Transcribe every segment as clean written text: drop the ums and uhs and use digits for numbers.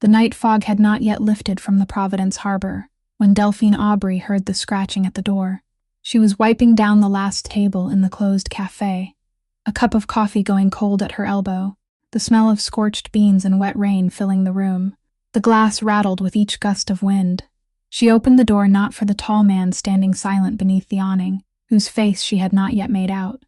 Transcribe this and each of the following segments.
The night fog had not yet lifted from the Providence harbor when Delphine Aubrey heard the scratching at the door. She was wiping down the last table in the closed café, a cup of coffee going cold at her elbow, the smell of scorched beans and wet rain filling the room. The glass rattled with each gust of wind. She opened the door not for the tall man standing silent beneath the awning, whose face she had not yet made out.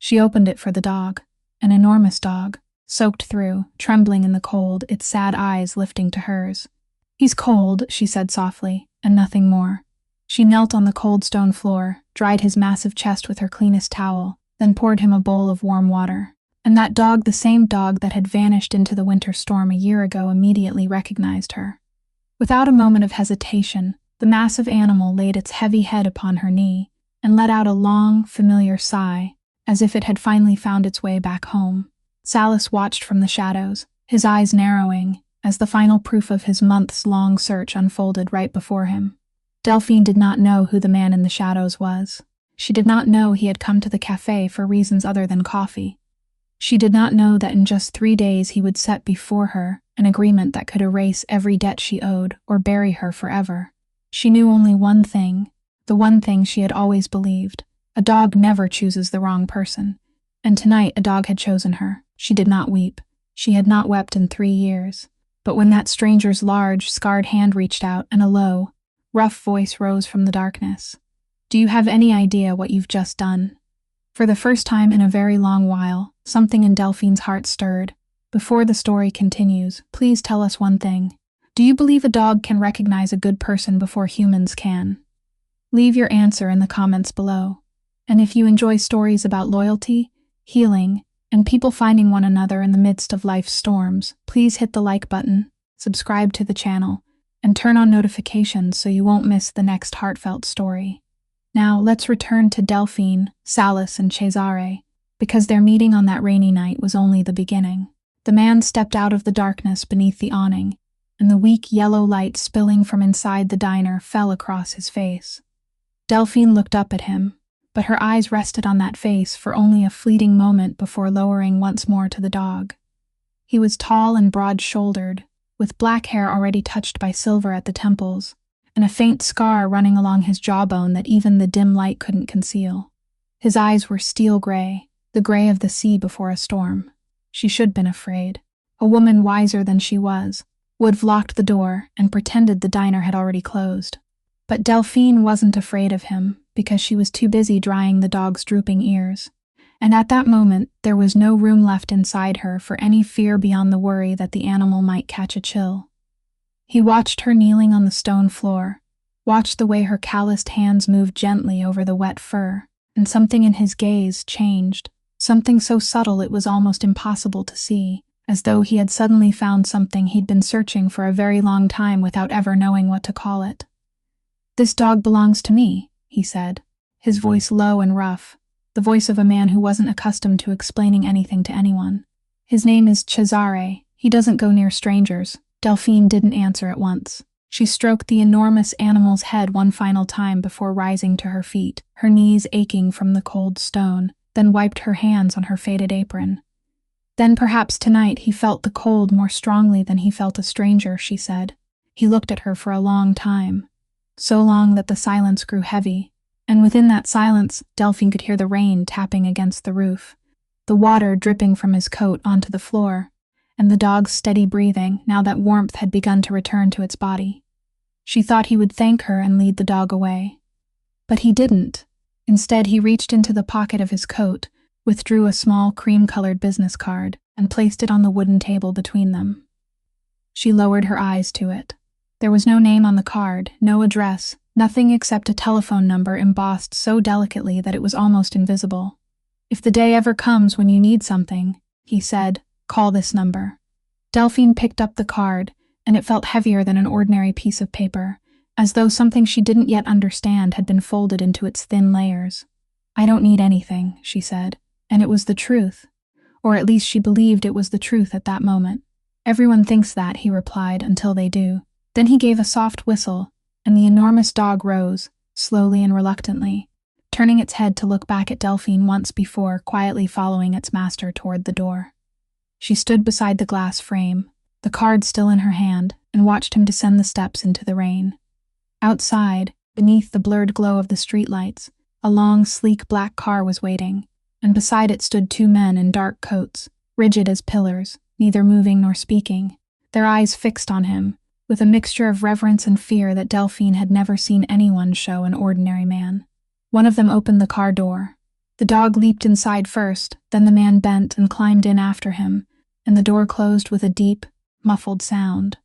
She opened it for the dog, an enormous dog, soaked through, trembling in the cold, its sad eyes lifting to hers. "He's cold," she said softly, and nothing more. She knelt on the cold stone floor, dried his massive chest with her cleanest towel, then poured him a bowl of warm water. And that dog, the same dog that had vanished into the winter storm a year ago, immediately recognized her. Without a moment of hesitation, the massive animal laid its heavy head upon her knee and let out a long, familiar sigh, as if it had finally found its way back home. Salas watched from the shadows, his eyes narrowing, as the final proof of his months-long search unfolded right before him. Delphine did not know who the man in the shadows was. She did not know he had come to the café for reasons other than coffee. She did not know that in just 3 days he would set before her an agreement that could erase every debt she owed or bury her forever. She knew only one thing, the one thing she had always believed. A dog never chooses the wrong person. And tonight a dog had chosen her. She did not weep. She had not wept in 3 years. But when that stranger's large, scarred hand reached out and a low, rough voice rose from the darkness. "Do you have any idea what you've just done?" For the first time in a very long while, something in Delphine's heart stirred. "Before the story continues, please tell us one thing. Do you believe a dog can recognize a good person before humans can?" Leave your answer in the comments below. And if you enjoy stories about loyalty, healing, and people finding one another in the midst of life's storms, please hit the like button, subscribe to the channel, and turn on notifications so you won't miss the next heartfelt story. Now, let's return to Delphine, Salas, and Cesare, because their meeting on that rainy night was only the beginning. The man stepped out of the darkness beneath the awning, and the weak yellow light spilling from inside the diner fell across his face. Delphine looked up at him, but her eyes rested on that face for only a fleeting moment before lowering once more to the dog. He was tall and broad-shouldered, with black hair already touched by silver at the temples, and a faint scar running along his jawbone that even the dim light couldn't conceal. His eyes were steel gray, the gray of the sea before a storm. She should have been afraid. A woman wiser than she was would have locked the door and pretended the diner had already closed. But Delphine wasn't afraid of him because she was too busy drying the dog's drooping ears. And at that moment, there was no room left inside her for any fear beyond the worry that the animal might catch a chill. He watched her kneeling on the stone floor, watched the way her calloused hands moved gently over the wet fur, and something in his gaze changed, something so subtle it was almost impossible to see, as though he had suddenly found something he'd been searching for a very long time without ever knowing what to call it. "This dog belongs to me," he said, his voice low and rough, the voice of a man who wasn't accustomed to explaining anything to anyone. "His name is Cesare. He doesn't go near strangers." Delphine didn't answer at once. She stroked the enormous animal's head one final time before rising to her feet, her knees aching from the cold stone, then wiped her hands on her faded apron. "Then perhaps tonight he felt the cold more strongly than he felt a stranger," she said. He looked at her for a long time, so long that the silence grew heavy, and within that silence, Delphine could hear the rain tapping against the roof, the water dripping from his coat onto the floor, and the dog's steady breathing now that warmth had begun to return to its body. She thought he would thank her and lead the dog away. But he didn't. Instead, he reached into the pocket of his coat, withdrew a small cream-colored business card, and placed it on the wooden table between them. She lowered her eyes to it. There was no name on the card, no address, nothing except a telephone number embossed so delicately that it was almost invisible. "If the day ever comes when you need something," he said, "call this number." Delphine picked up the card, and it felt heavier than an ordinary piece of paper, as though something she didn't yet understand had been folded into its thin layers. "I don't need anything," she said, and it was the truth. Or at least she believed it was the truth at that moment. "Everyone thinks that," he replied, "until they do." Then he gave a soft whistle, and the enormous dog rose, slowly and reluctantly, turning its head to look back at Delphine once before quietly following its master toward the door. She stood beside the glass frame, the card still in her hand, and watched him descend the steps into the rain. Outside, beneath the blurred glow of the streetlights, a long, sleek black car was waiting, and beside it stood two men in dark coats, rigid as pillars, neither moving nor speaking, their eyes fixed on him, with a mixture of reverence and fear that Delphine had never seen anyone show an ordinary man. One of them opened the car door. The dog leaped inside first, then the man bent and climbed in after him, and the door closed with a deep, muffled sound.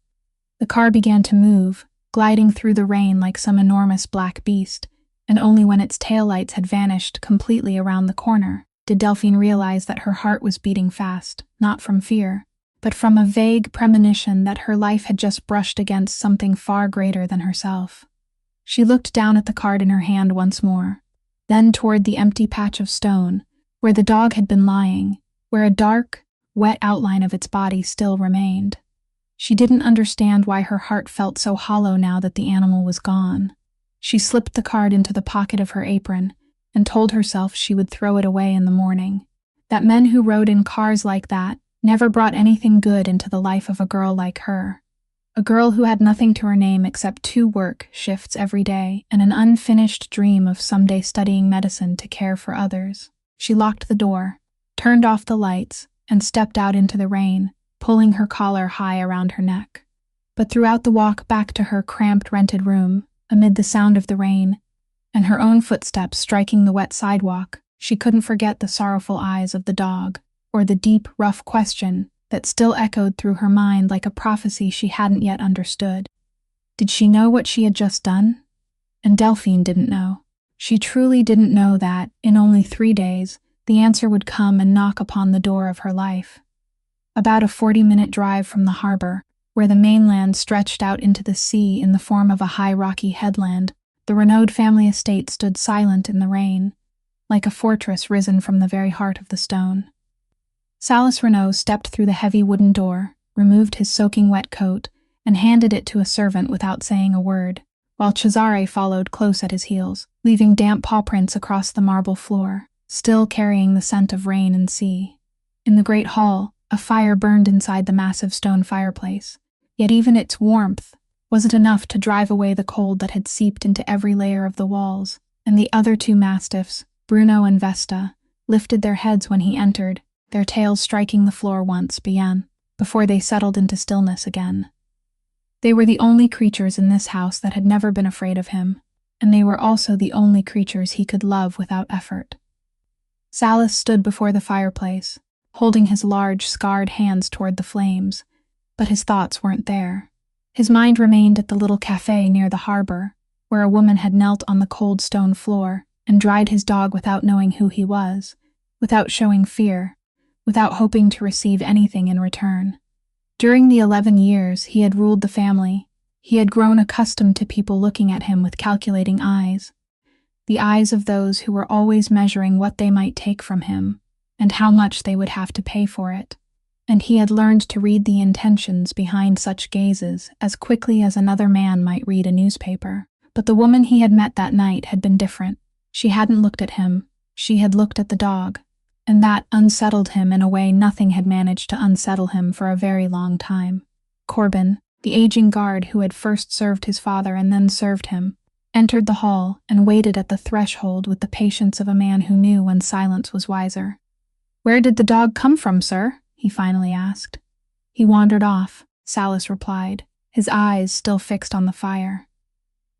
The car began to move, gliding through the rain like some enormous black beast, and only when its taillights had vanished completely around the corner did Delphine realize that her heart was beating fast, not from fear, but from a vague premonition that her life had just brushed against something far greater than herself. She looked down at the card in her hand once more, then toward the empty patch of stone, where the dog had been lying, where a dark, wet outline of its body still remained. She didn't understand why her heart felt so hollow now that the animal was gone. She slipped the card into the pocket of her apron and told herself she would throw it away in the morning. That men who rode in cars like that never brought anything good into the life of a girl like her. A girl who had nothing to her name except 2 work shifts every day and an unfinished dream of someday studying medicine to care for others. She locked the door, turned off the lights, and stepped out into the rain, pulling her collar high around her neck. But throughout the walk back to her cramped rented room, amid the sound of the rain, and her own footsteps striking the wet sidewalk, she couldn't forget the sorrowful eyes of the dog, or the deep, rough question that still echoed through her mind like a prophecy she hadn't yet understood. Did she know what she had just done? And Delphine didn't know. She truly didn't know that, in only 3 days, the answer would come and knock upon the door of her life. About a 40-minute drive from the harbor, where the mainland stretched out into the sea in the form of a high rocky headland, the Renaud family estate stood silent in the rain, like a fortress risen from the very heart of the stone. Salas Renaud stepped through the heavy wooden door, removed his soaking wet coat, and handed it to a servant without saying a word, while Cesare followed close at his heels, leaving damp paw prints across the marble floor, still carrying the scent of rain and sea. In the great hall, a fire burned inside the massive stone fireplace, yet even its warmth wasn't enough to drive away the cold that had seeped into every layer of the walls, and the other 2 mastiffs, Bruno and Vesta, lifted their heads when he entered, their tails striking the floor once before they settled into stillness again. They were the only creatures in this house that had never been afraid of him, and they were also the only creatures he could love without effort. Salas stood before the fireplace, holding his large, scarred hands toward the flames, but his thoughts weren't there. His mind remained at the little café near the harbor, where a woman had knelt on the cold stone floor and dried his dog without knowing who he was, without showing fear, without hoping to receive anything in return. During the 11 years he had ruled the family, he had grown accustomed to people looking at him with calculating eyes, the eyes of those who were always measuring what they might take from him and how much they would have to pay for it. And he had learned to read the intentions behind such gazes as quickly as another man might read a newspaper. But the woman he had met that night had been different. She hadn't looked at him, she had looked at the dog, and that unsettled him in a way nothing had managed to unsettle him for a very long time. Corbin, the aging guard who had first served his father and then served him, entered the hall and waited at the threshold with the patience of a man who knew when silence was wiser. "Where did the dog come from, sir?" he finally asked. "He wandered off," Salas replied, his eyes still fixed on the fire.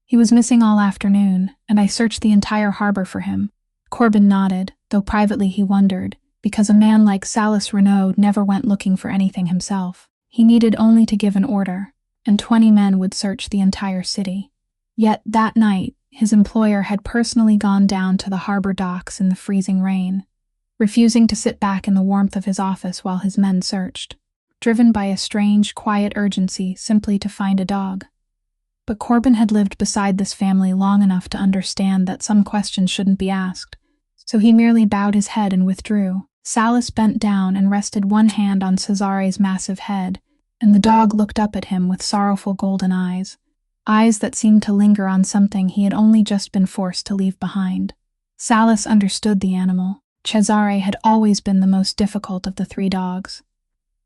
"He was missing all afternoon, and I searched the entire harbor for him." Corbin nodded, though privately he wondered, because a man like Salas Renaud never went looking for anything himself. He needed only to give an order, and 20 men would search the entire city. Yet that night, his employer had personally gone down to the harbor docks in the freezing rain, refusing to sit back in the warmth of his office while his men searched, driven by a strange, quiet urgency simply to find a dog. But Corbin had lived beside this family long enough to understand that some questions shouldn't be asked, so he merely bowed his head and withdrew. Salas bent down and rested one hand on Cesare's massive head, and the dog looked up at him with sorrowful golden eyes, eyes that seemed to linger on something he had only just been forced to leave behind. Salas understood the animal. Cesare had always been the most difficult of the 3 dogs,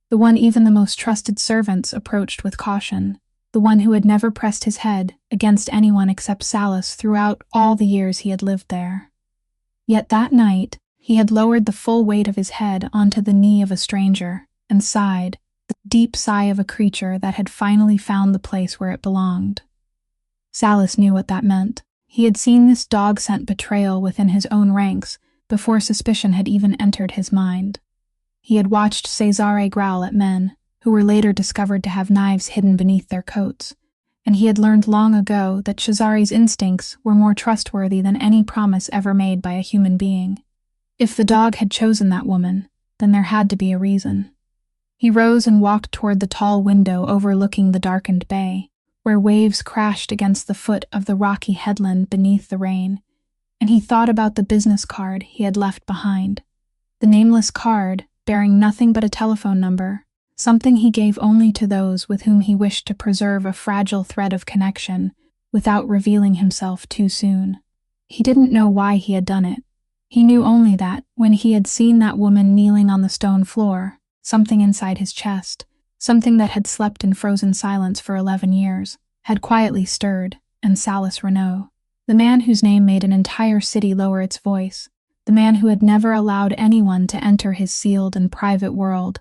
the one even the most trusted servants approached with caution, the one who had never pressed his head against anyone except Salis throughout all the years he had lived there. Yet that night, he had lowered the full weight of his head onto the knee of a stranger and sighed, the deep sigh of a creature that had finally found the place where it belonged. Salis knew what that meant. He had seen this dog-scent betrayal within his own ranks before suspicion had even entered his mind. He had watched Cesare growl at men, who were later discovered to have knives hidden beneath their coats, and he had learned long ago that Cesare's instincts were more trustworthy than any promise ever made by a human being. If the dog had chosen that woman, then there had to be a reason. He rose and walked toward the tall window overlooking the darkened bay, where waves crashed against the foot of the rocky headland beneath the rain, and he thought about the business card he had left behind. The nameless card, bearing nothing but a telephone number, something he gave only to those with whom he wished to preserve a fragile thread of connection without revealing himself too soon. He didn't know why he had done it. He knew only that, when he had seen that woman kneeling on the stone floor, something inside his chest, something that had slept in frozen silence for 11 years, had quietly stirred, and Salis Renault, the man whose name made an entire city lower its voice, the man who had never allowed anyone to enter his sealed and private world,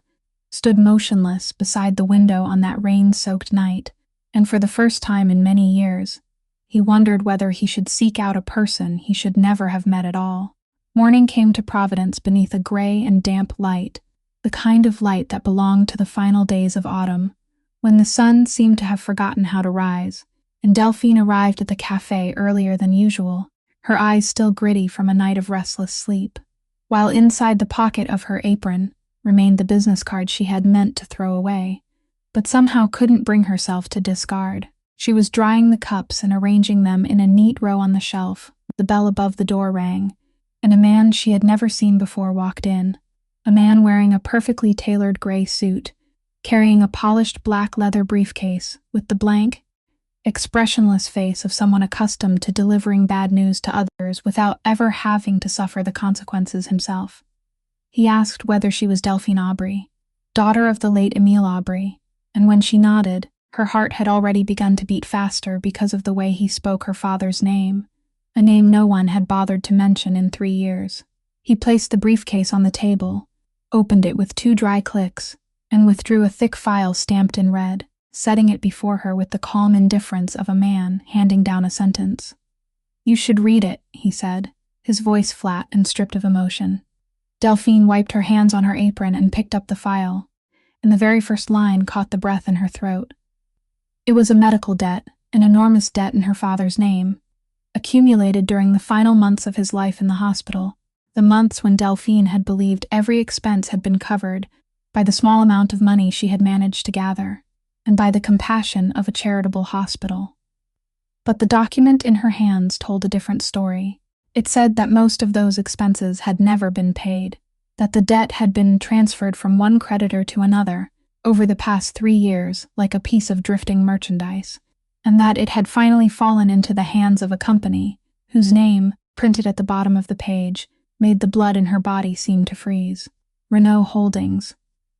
stood motionless beside the window on that rain-soaked night, and for the first time in many years, he wondered whether he should seek out a person he should never have met at all. Morning came to Providence beneath a gray and damp light, the kind of light that belonged to the final days of autumn, when the sun seemed to have forgotten how to rise, and Delphine arrived at the café earlier than usual, her eyes still gritty from a night of restless sleep, while inside the pocket of her apron remained the business card she had meant to throw away, but somehow couldn't bring herself to discard. She was drying the cups and arranging them in a neat row on the shelf. The bell above the door rang, and a man she had never seen before walked in, a man wearing a perfectly tailored gray suit, carrying a polished black leather briefcase with the blank, expressionless face of someone accustomed to delivering bad news to others without ever having to suffer the consequences himself. He asked whether she was Delphine Aubrey, daughter of the late Emile Aubrey, and when she nodded, her heart had already begun to beat faster because of the way he spoke her father's name, a name no one had bothered to mention in 3 years. He placed the briefcase on the table, opened it with 2 dry clicks, and withdrew a thick file stamped in red, setting it before her with the calm indifference of a man handing down a sentence. "You should read it," he said, his voice flat and stripped of emotion. Delphine wiped her hands on her apron and picked up the file, and the very first line caught the breath in her throat. It was a medical debt, an enormous debt in her father's name, accumulated during the final months of his life in the hospital, the months when Delphine had believed every expense had been covered by the small amount of money she had managed to gather, and by the compassion of a charitable hospital. But the document in her hands told a different story. It said that most of those expenses had never been paid, that the debt had been transferred from one creditor to another over the past 3 years like a piece of drifting merchandise, and that it had finally fallen into the hands of a company whose name, printed at the bottom of the page, made the blood in her body seem to freeze. Renault Holdings.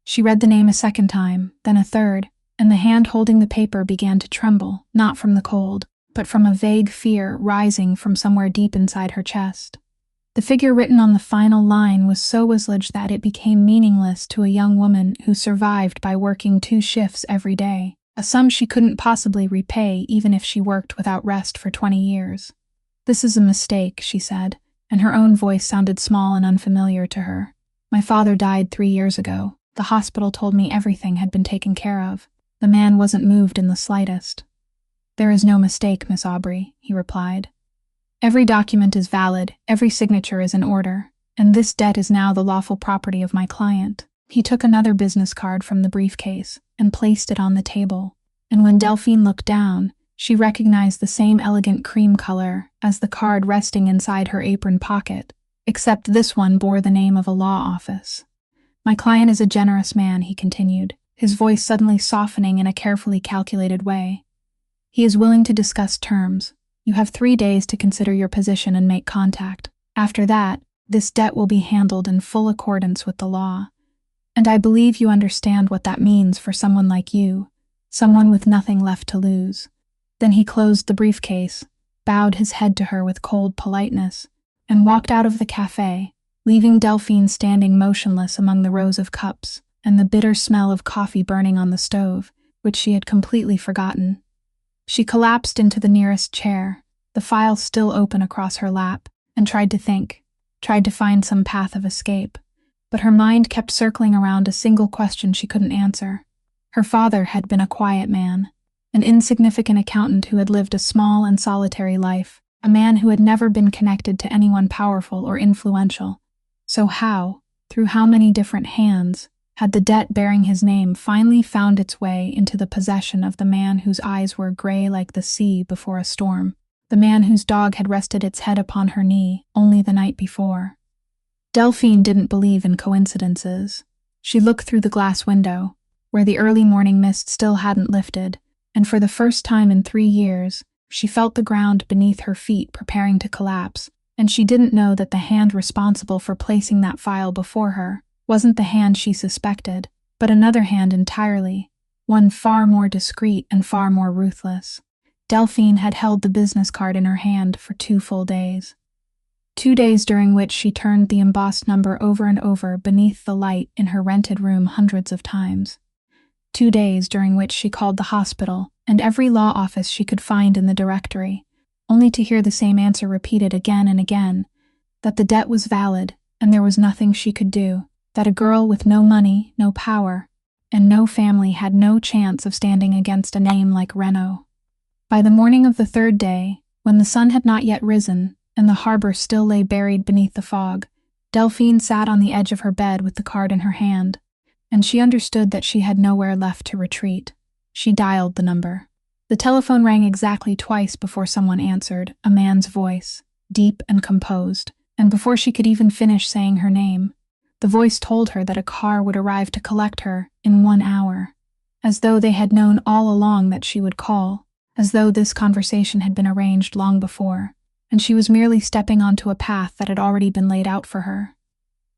She read the name a second time, then a third, and the hand holding the paper began to tremble, not from the cold, but from a vague fear rising from somewhere deep inside her chest. The figure written on the final line was so waslige that it became meaningless to a young woman who survived by working 2 shifts every day, a sum she couldn't possibly repay even if she worked without rest for 20 years. "This is a mistake," she said, and her own voice sounded small and unfamiliar to her. "My father died 3 years ago. The hospital told me everything had been taken care of. The man wasn't moved in the slightest." "There is no mistake, Miss Aubrey," he replied. "Every document is valid, every signature is in order, and this debt is now the lawful property of my client." He took another business card from the briefcase and placed it on the table, and when Delphine looked down, she recognized the same elegant cream color as the card resting inside her apron pocket, except this one bore the name of a law office. "My client is a generous man," he continued, his voice suddenly softening in a carefully calculated way. "He is willing to discuss terms. You have 3 days to consider your position and make contact. After that, this debt will be handled in full accordance with the law. And I believe you understand what that means for someone like you, someone with nothing left to lose. Then he closed the briefcase, bowed his head to her with cold politeness, and walked out of the café, leaving Delphine standing motionless among the rows of cups and the bitter smell of coffee burning on the stove, which she had completely forgotten. She collapsed into the nearest chair, the file still open across her lap, and tried to think, tried to find some path of escape. But her mind kept circling around a single question she couldn't answer. Her father had been a quiet man, an insignificant accountant who had lived a small and solitary life, a man who had never been connected to anyone powerful or influential. So how, through how many different hands, had the debt bearing his name finally found its way into the possession of the man whose eyes were gray like the sea before a storm, the man whose dog had rested its head upon her knee only the night before? Delphine didn't believe in coincidences. She looked through the glass window, where the early morning mist still hadn't lifted, and for the first time in 3 years, she felt the ground beneath her feet preparing to collapse, and she didn't know that the hand responsible for placing that file before her wasn't the hand she suspected, but another hand entirely, one far more discreet and far more ruthless. Delphine had held the business card in her hand for 2 full days. 2 days during which she turned the embossed number over and over beneath the light in her rented room hundreds of times. 2 days during which she called the hospital and every law office she could find in the directory, only to hear the same answer repeated again and again, that the debt was valid and there was nothing she could do, that a girl with no money, no power, and no family had no chance of standing against a name like Renault. By the morning of the 3rd day, when the sun had not yet risen and the harbor still lay buried beneath the fog, Delphine sat on the edge of her bed with the card in her hand, and she understood that she had nowhere left to retreat. She dialed the number. The telephone rang exactly twice before someone answered, a man's voice, deep and composed, and before she could even finish saying her name, the voice told her that a car would arrive to collect her in 1 hour, as though they had known all along that she would call, as though this conversation had been arranged long before, and she was merely stepping onto a path that had already been laid out for her.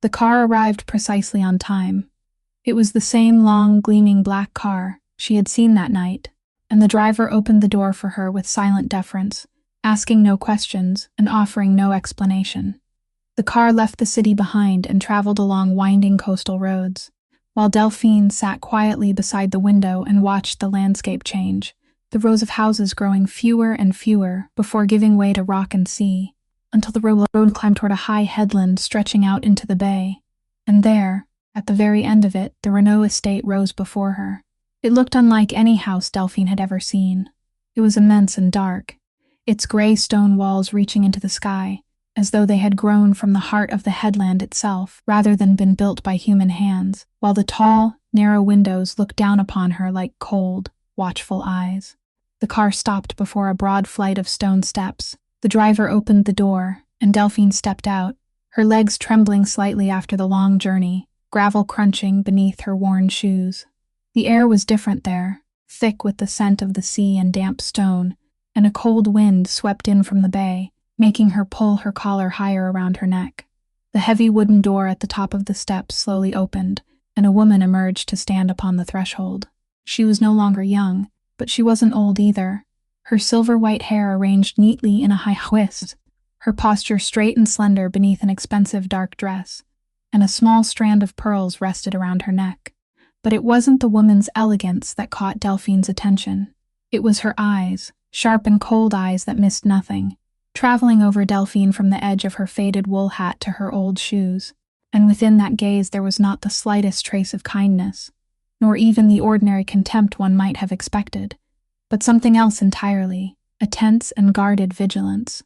The car arrived precisely on time. It was the same long, gleaming black car she had seen that night, and the driver opened the door for her with silent deference, asking no questions and offering no explanation. The car left the city behind and traveled along winding coastal roads, while Delphine sat quietly beside the window and watched the landscape change, the rows of houses growing fewer and fewer before giving way to rock and sea, until the road climbed toward a high headland stretching out into the bay, and there, at the very end of it, the Renault estate rose before her. It looked unlike any house Delphine had ever seen. It was immense and dark, its gray stone walls reaching into the sky, as though they had grown from the heart of the headland itself, rather than been built by human hands, while the tall, narrow windows looked down upon her like cold, watchful eyes. The car stopped before a broad flight of stone steps. The driver opened the door, and Delphine stepped out, her legs trembling slightly after the long journey, gravel crunching beneath her worn shoes. The air was different there, thick with the scent of the sea and damp stone, and a cold wind swept in from the bay, making her pull her collar higher around her neck. The heavy wooden door at the top of the steps slowly opened, and a woman emerged to stand upon the threshold. She was no longer young, but she wasn't old either, her silver-white hair arranged neatly in a high twist, her posture straight and slender beneath an expensive dark dress, and a small strand of pearls rested around her neck. But it wasn't the woman's elegance that caught Delphine's attention. It was her eyes, sharp and cold eyes that missed nothing, traveling over Delphine from the edge of her faded wool hat to her old shoes, and within that gaze there was not the slightest trace of kindness, nor even the ordinary contempt one might have expected, but something else entirely, a tense and guarded vigilance,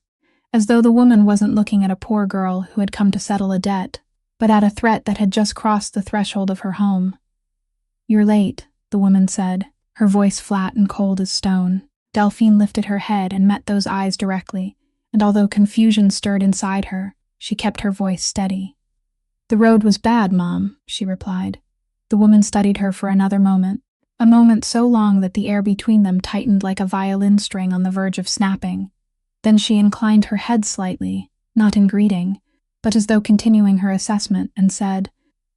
as though the woman wasn't looking at a poor girl who had come to settle a debt, but at a threat that had just crossed the threshold of her home. "You're late," the woman said, her voice flat and cold as stone. Delphine lifted her head and met those eyes directly, and although confusion stirred inside her, she kept her voice steady. "The road was bad, Mom," she replied. The woman studied her for another moment, a moment so long that the air between them tightened like a violin string on the verge of snapping. Then she inclined her head slightly, not in greeting, but as though continuing her assessment, and said,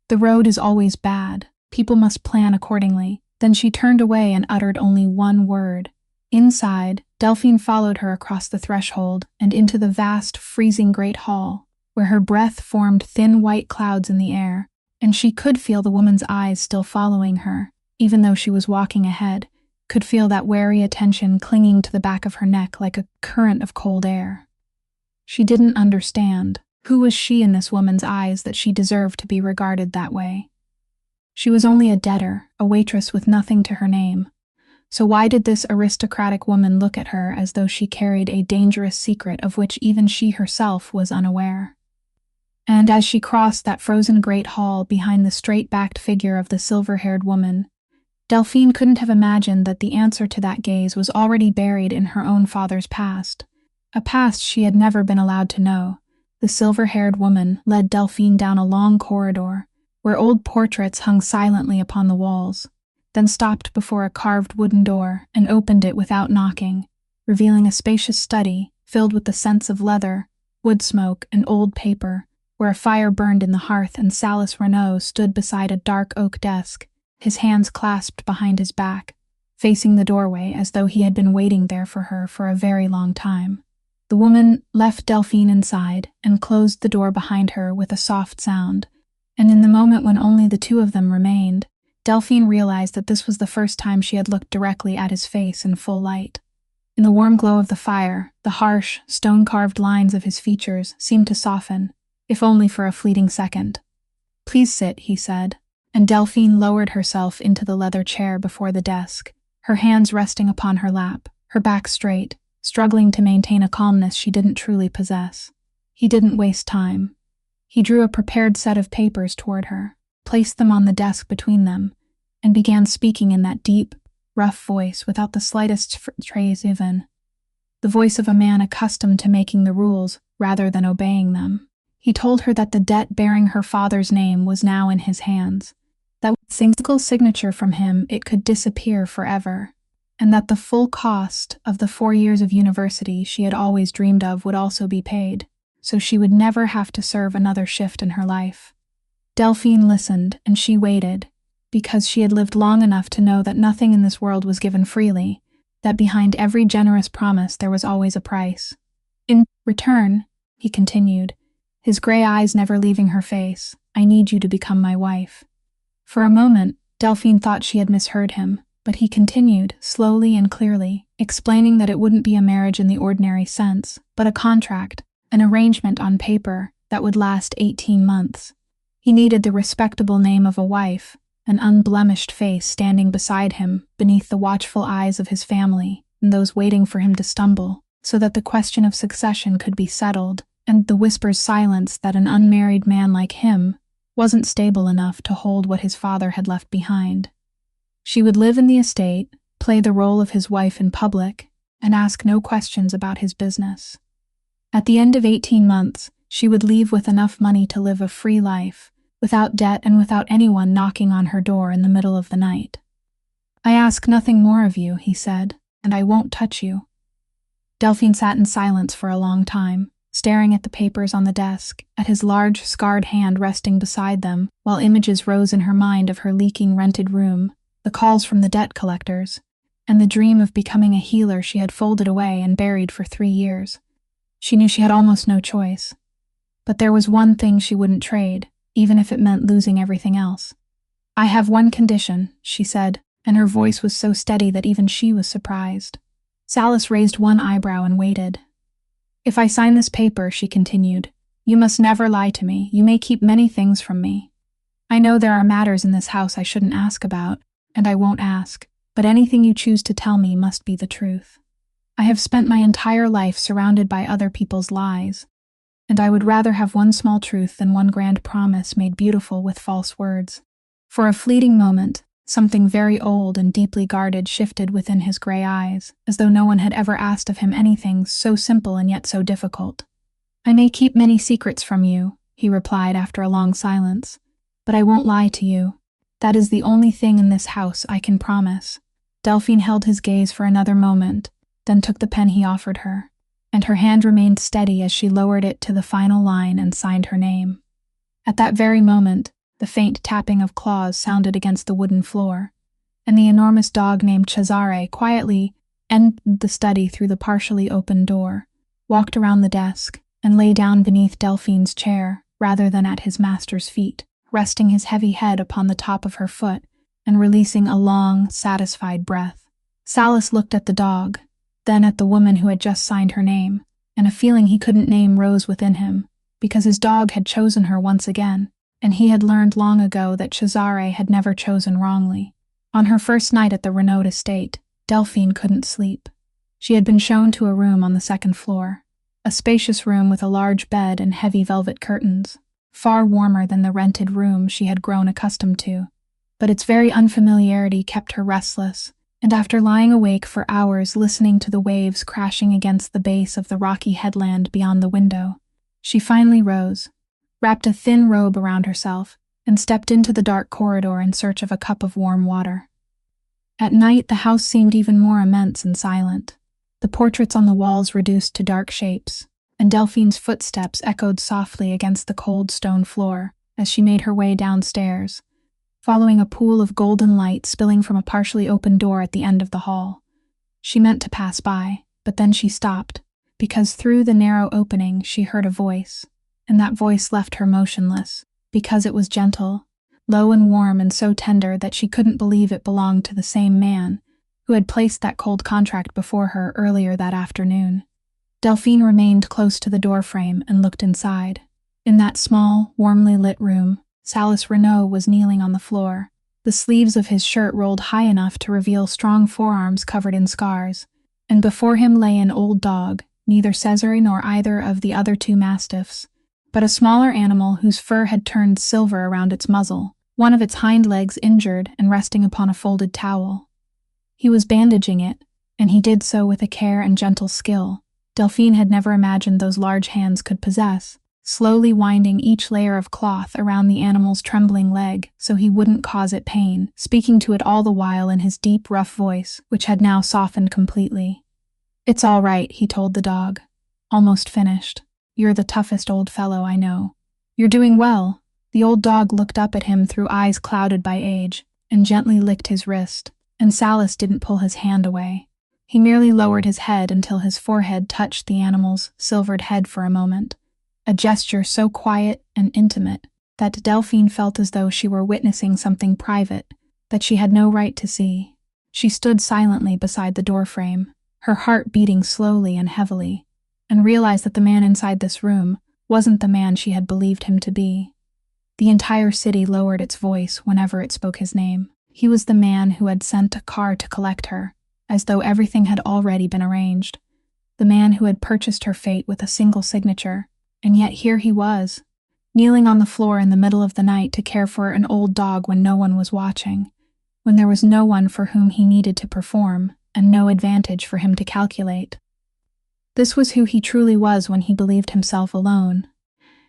"The road is always bad. People must plan accordingly. Then she turned away and uttered only one word. Inside, Delphine followed her across the threshold and into the vast, freezing great hall, where her breath formed thin white clouds in the air, and she could feel the woman's eyes still following her, even though she was walking ahead, could feel that wary attention clinging to the back of her neck like a current of cold air. She didn't understand. Who was she in this woman's eyes that she deserved to be regarded that way? She was only a debtor, a waitress with nothing to her name. So why did this aristocratic woman look at her as though she carried a dangerous secret of which even she herself was unaware? And as she crossed that frozen great hall behind the straight-backed figure of the silver-haired woman, Delphine couldn't have imagined that the answer to that gaze was already buried in her own father's past, a past she had never been allowed to know. The silver-haired woman led Delphine down a long corridor, where old portraits hung silently upon the walls, then stopped before a carved wooden door and opened it without knocking, revealing a spacious study filled with the scents of leather, wood smoke, and old paper, where a fire burned in the hearth and Salas Renaud stood beside a dark oak desk, his hands clasped behind his back, facing the doorway as though he had been waiting there for her for a very long time. The woman left Delphine inside and closed the door behind her with a soft sound, and in the moment when only the two of them remained, Delphine realized that this was the first time she had looked directly at his face in full light. In the warm glow of the fire, the harsh, stone-carved lines of his features seemed to soften, if only for a fleeting second. "Please sit," he said, and Delphine lowered herself into the leather chair before the desk, her hands resting upon her lap, her back straight, struggling to maintain a calmness she didn't truly possess. He didn't waste time. He drew a prepared set of papers toward her, placed them on the desk between them, and began speaking in that deep, rough voice without the slightest phrase even. The voice of a man accustomed to making the rules rather than obeying them. He told her that the debt bearing her father's name was now in his hands, that with a single signature from him it could disappear forever, and that the full cost of the 4 years of university she had always dreamed of would also be paid, so she would never have to serve another shift in her life. Delphine listened, and she waited, because she had lived long enough to know that nothing in this world was given freely, that behind every generous promise there was always a price. "In return," he continued, his gray eyes never leaving her face, "I need you to become my wife." For a moment, Delphine thought she had misheard him, but he continued, slowly and clearly, explaining that it wouldn't be a marriage in the ordinary sense, but a contract, an arrangement on paper that would last 18 months. He needed the respectable name of a wife, an unblemished face standing beside him beneath the watchful eyes of his family and those waiting for him to stumble, so that the question of succession could be settled, and the whispers silenced that an unmarried man like him wasn't stable enough to hold what his father had left behind. She would live in the estate, play the role of his wife in public, and ask no questions about his business. At the end of 18 months, she would leave with enough money to live a free life, without debt and without anyone knocking on her door in the middle of the night. "I ask nothing more of you," he said, "and I won't touch you." Delphine sat in silence for a long time, staring at the papers on the desk, at his large, scarred hand resting beside them, while images rose in her mind of her leaking rented room, the calls from the debt collectors, and the dream of becoming a healer she had folded away and buried for 3 years. She knew she had almost no choice. But there was one thing she wouldn't trade, even if it meant losing everything else. "I have one condition," she said, and her voice was so steady that even she was surprised. Salas raised one eyebrow and waited. "If I sign this paper," she continued, "you must never lie to me. You may keep many things from me. I know there are matters in this house I shouldn't ask about, and I won't ask, but anything you choose to tell me must be the truth. I have spent my entire life surrounded by other people's lies, and I would rather have one small truth than one grand promise made beautiful with false words." For a fleeting moment, something very old and deeply guarded shifted within his gray eyes, as though no one had ever asked of him anything so simple and yet so difficult. "I may keep many secrets from you," he replied after a long silence, "but I won't lie to you. That is the only thing in this house I can promise." Delphine held his gaze for another moment, then took the pen he offered her, and her hand remained steady as she lowered it to the final line and signed her name. At that very moment, the faint tapping of claws sounded against the wooden floor, and the enormous dog named Cesare quietly entered the study through the partially open door, walked around the desk, and lay down beneath Delphine's chair rather than at his master's feet, resting his heavy head upon the top of her foot and releasing a long, satisfied breath. Salas looked at the dog, then at the woman who had just signed her name, and a feeling he couldn't name rose within him, because his dog had chosen her once again, and he had learned long ago that Cesare had never chosen wrongly. On her first night at the Renaud estate, Delphine couldn't sleep. She had been shown to a room on the second floor, a spacious room with a large bed and heavy velvet curtains, far warmer than the rented room she had grown accustomed to. But its very unfamiliarity kept her restless, and after lying awake for hours listening to the waves crashing against the base of the rocky headland beyond the window, she finally rose, wrapped a thin robe around herself, and stepped into the dark corridor in search of a cup of warm water. At night, the house seemed even more immense and silent, the portraits on the walls reduced to dark shapes, and Delphine's footsteps echoed softly against the cold stone floor as she made her way downstairs, following a pool of golden light spilling from a partially open door at the end of the hall. She meant to pass by, but then she stopped, because through the narrow opening she heard a voice, and that voice left her motionless, because it was gentle, low and warm and so tender that she couldn't believe it belonged to the same man who had placed that cold contract before her earlier that afternoon. Delphine remained close to the doorframe and looked inside. In that small, warmly lit room, Salas Renaud was kneeling on the floor, the sleeves of his shirt rolled high enough to reveal strong forearms covered in scars, and before him lay an old dog, neither Cesare nor either of the other two mastiffs, but a smaller animal whose fur had turned silver around its muzzle, one of its hind legs injured and resting upon a folded towel. He was bandaging it, and he did so with a care and gentle skill Delphine had never imagined those large hands could possess, slowly winding each layer of cloth around the animal's trembling leg so he wouldn't cause it pain, speaking to it all the while in his deep, rough voice, which had now softened completely. "It's all right," he told the dog. "Almost finished. You're the toughest old fellow I know. You're doing well." The old dog looked up at him through eyes clouded by age, and gently licked his wrist, and Salas didn't pull his hand away. He merely lowered his head until his forehead touched the animal's silvered head for a moment, a gesture so quiet and intimate that Delphine felt as though she were witnessing something private that she had no right to see. She stood silently beside the doorframe, her heart beating slowly and heavily, and realized that the man inside this room wasn't the man she had believed him to be. The entire city lowered its voice whenever it spoke his name. He was the man who had sent a car to collect her, as though everything had already been arranged. The man who had purchased her fate with a single signature, and yet here he was, kneeling on the floor in the middle of the night to care for an old dog when no one was watching, when there was no one for whom he needed to perform, and no advantage for him to calculate. This was who he truly was when he believed himself alone,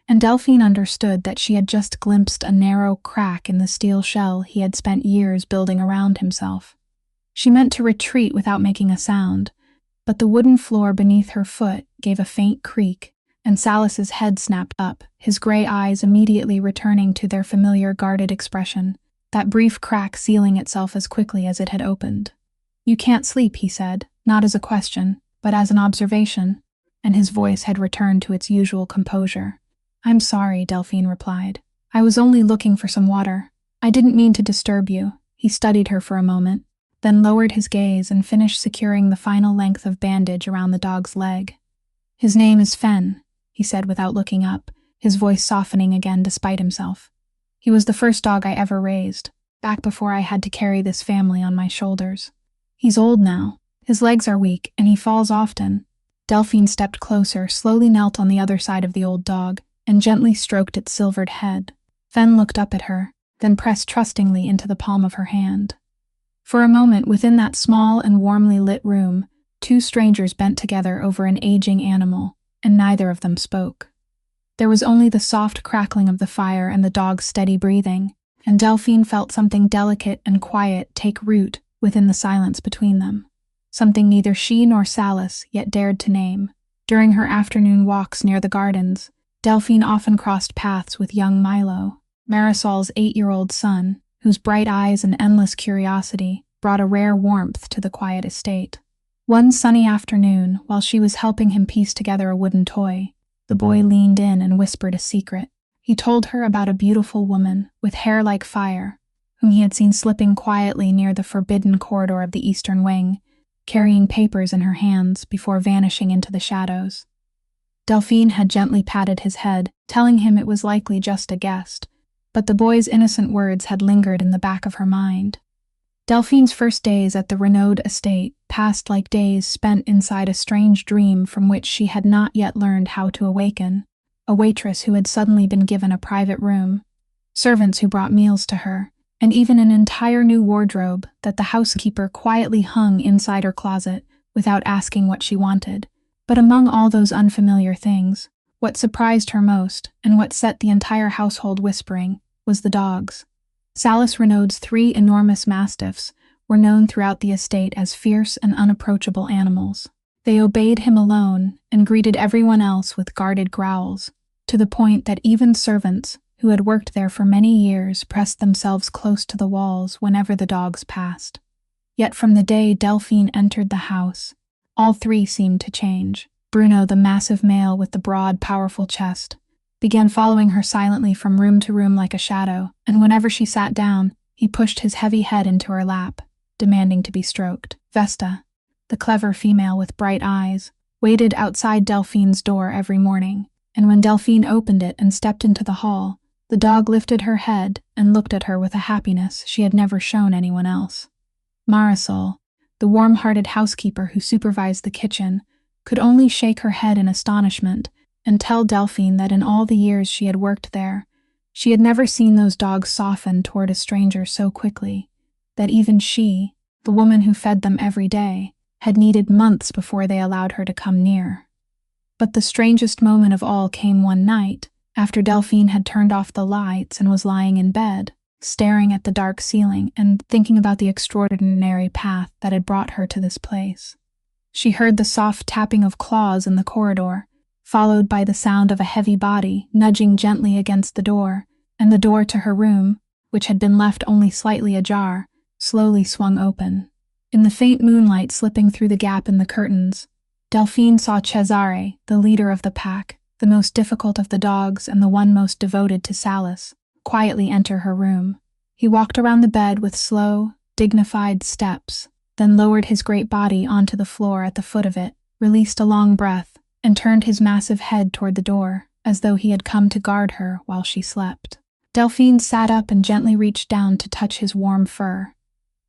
and Delphine understood that she had just glimpsed a narrow crack in the steel shell he had spent years building around himself. She meant to retreat without making a sound, but the wooden floor beneath her foot gave a faint creak, and Salas's head snapped up, his gray eyes immediately returning to their familiar guarded expression, that brief crack sealing itself as quickly as it had opened. "You can't sleep," he said, not as a question, but as an observation, and his voice had returned to its usual composure. "I'm sorry," Delphine replied. "I was only looking for some water. I didn't mean to disturb you." He studied her for a moment, then lowered his gaze and finished securing the final length of bandage around the dog's leg. "His name is Fen," he said without looking up, his voice softening again despite himself. "He was the first dog I ever raised, back before I had to carry this family on my shoulders. He's old now. His legs are weak, and he falls often." Delphine stepped closer, slowly knelt on the other side of the old dog, and gently stroked its silvered head. Fen looked up at her, then pressed trustingly into the palm of her hand. For a moment, within that small and warmly lit room, two strangers bent together over an aging animal, and neither of them spoke. There was only the soft crackling of the fire and the dog's steady breathing, and Delphine felt something delicate and quiet take root within the silence between them, something neither she nor Salas yet dared to name. During her afternoon walks near the gardens, Delphine often crossed paths with young Milo, Marisol's 8-year-old son, whose bright eyes and endless curiosity brought a rare warmth to the quiet estate. One sunny afternoon, while she was helping him piece together a wooden toy, the boy leaned in and whispered a secret. He told her about a beautiful woman with hair like fire, whom he had seen slipping quietly near the forbidden corridor of the eastern wing, carrying papers in her hands before vanishing into the shadows. Delphine had gently patted his head, telling him it was likely just a guest, but the boy's innocent words had lingered in the back of her mind. Delphine's first days at the Renaud estate passed like days spent inside a strange dream from which she had not yet learned how to awaken. A waitress who had suddenly been given a private room, servants who brought meals to her, and even an entire new wardrobe that the housekeeper quietly hung inside her closet without asking what she wanted. But among all those unfamiliar things, what surprised her most, and what set the entire household whispering, was the dogs. Salis Renaud's 3 enormous mastiffs were known throughout the estate as fierce and unapproachable animals. They obeyed him alone and greeted everyone else with guarded growls, to the point that even servants, who had worked there for many years, pressed themselves close to the walls whenever the dogs passed. Yet from the day Delphine entered the house, all 3 seemed to change. Bruno, the massive male with the broad, powerful chest, began following her silently from room to room like a shadow, and whenever she sat down, he pushed his heavy head into her lap, demanding to be stroked. Vesta, the clever female with bright eyes, waited outside Delphine's door every morning, and when Delphine opened it and stepped into the hall, the dog lifted her head and looked at her with a happiness she had never shown anyone else. Marisol, the warm-hearted housekeeper who supervised the kitchen, could only shake her head in astonishment and tell Delphine that in all the years she had worked there, she had never seen those dogs soften toward a stranger so quickly, that even she, the woman who fed them every day, had needed months before they allowed her to come near. But the strangest moment of all came one night, after Delphine had turned off the lights and was lying in bed, staring at the dark ceiling and thinking about the extraordinary path that had brought her to this place. She heard the soft tapping of claws in the corridor, followed by the sound of a heavy body nudging gently against the door, and the door to her room, which had been left only slightly ajar, slowly swung open. In the faint moonlight slipping through the gap in the curtains, Delphine saw Cesare, the leader of the pack, the most difficult of the dogs and the one most devoted to Salis, quietly enter her room. He walked around the bed with slow, dignified steps, then lowered his great body onto the floor at the foot of it, released a long breath, and turned his massive head toward the door, as though he had come to guard her while she slept. Delphine sat up and gently reached down to touch his warm fur,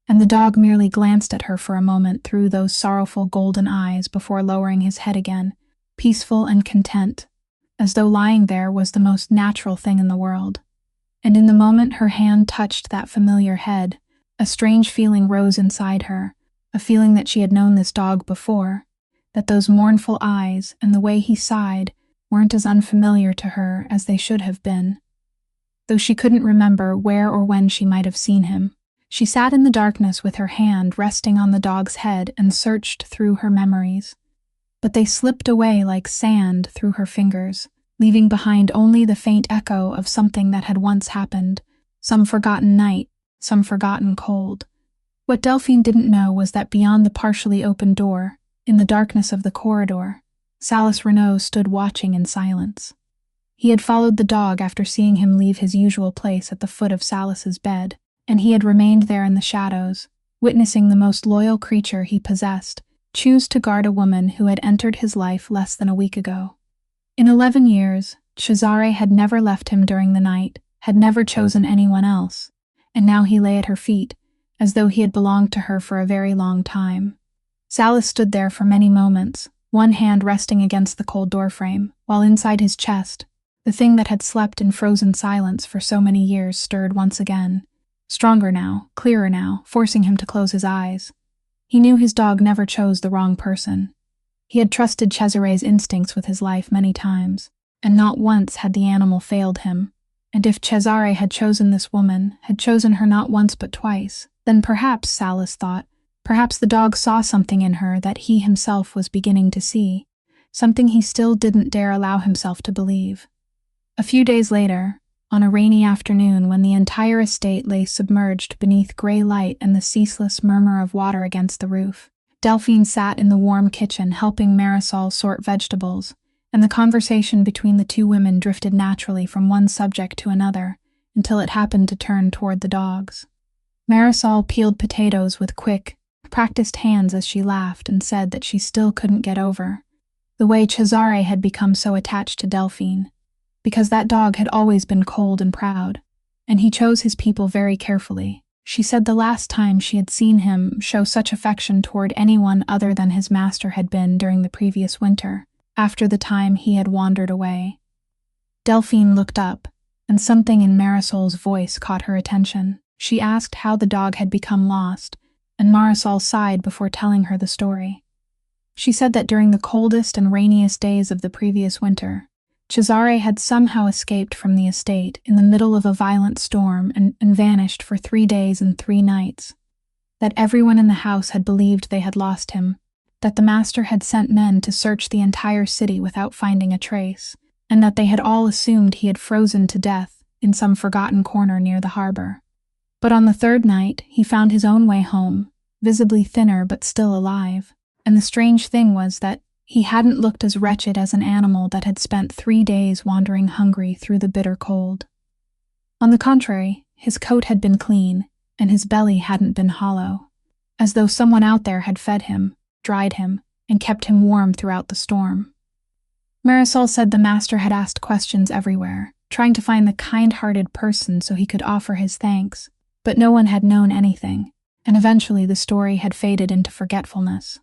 and the dog merely glanced at her for a moment through those sorrowful golden eyes before lowering his head again, peaceful and content, as though lying there was the most natural thing in the world. And in the moment her hand touched that familiar head, a strange feeling rose inside her, a feeling that she had known this dog before, that those mournful eyes and the way he sighed weren't as unfamiliar to her as they should have been. Though she couldn't remember where or when she might have seen him, she sat in the darkness with her hand resting on the dog's head and searched through her memories. But they slipped away like sand through her fingers, leaving behind only the faint echo of something that had once happened, some forgotten night, some forgotten cold. What Delphine didn't know was that beyond the partially open door, in the darkness of the corridor, Salis Renaud stood watching in silence. He had followed the dog after seeing him leave his usual place at the foot of Salis's bed, and he had remained there in the shadows, witnessing the most loyal creature he possessed choose to guard a woman who had entered his life less than a week ago. In 11 years, Cesare had never left him during the night, had never chosen anyone else, and now he lay at her feet, as though he had belonged to her for a very long time. Salis stood there for many moments, one hand resting against the cold doorframe, while inside his chest, the thing that had slept in frozen silence for so many years stirred once again, stronger now, clearer now, forcing him to close his eyes. He knew his dog never chose the wrong person. He had trusted Cesare's instincts with his life many times, and not once had the animal failed him. And if Cesare had chosen this woman, had chosen her not once but twice, then perhaps, Salis thought, perhaps the dog saw something in her that he himself was beginning to see, something he still didn't dare allow himself to believe. A few days later, On a rainy afternoon when the entire estate lay submerged beneath gray light and the ceaseless murmur of water against the roof, Delphine sat in the warm kitchen helping Marisol sort vegetables, and the conversation between the two women drifted naturally from one subject to another until it happened to turn toward the dogs. Marisol peeled potatoes with quick, practiced hands as she laughed and said that she still couldn't get over the way Cesare had become so attached to Delphine, because that dog had always been cold and proud, and he chose his people very carefully. She said the last time she had seen him show such affection toward anyone other than his master had been during the previous winter, after the time he had wandered away. Delphine looked up, and something in Marisol's voice caught her attention. She asked how the dog had become lost, and Marisol sighed before telling her the story. She said that during the coldest and rainiest days of the previous winter, Cesare had somehow escaped from the estate in the middle of a violent storm and vanished for 3 days and 3 nights. That everyone in the house had believed they had lost him, that the master had sent men to search the entire city without finding a trace, and that they had all assumed he had frozen to death in some forgotten corner near the harbor. But on the 3rd night, he found his own way home, visibly thinner but still alive, and the strange thing was that he hadn't looked as wretched as an animal that had spent 3 days wandering hungry through the bitter cold. On the contrary, his coat had been clean, and his belly hadn't been hollow, as though someone out there had fed him, dried him, and kept him warm throughout the storm. Marisol said the master had asked questions everywhere, trying to find the kind-hearted person so he could offer his thanks, but no one had known anything, and eventually the story had faded into forgetfulness.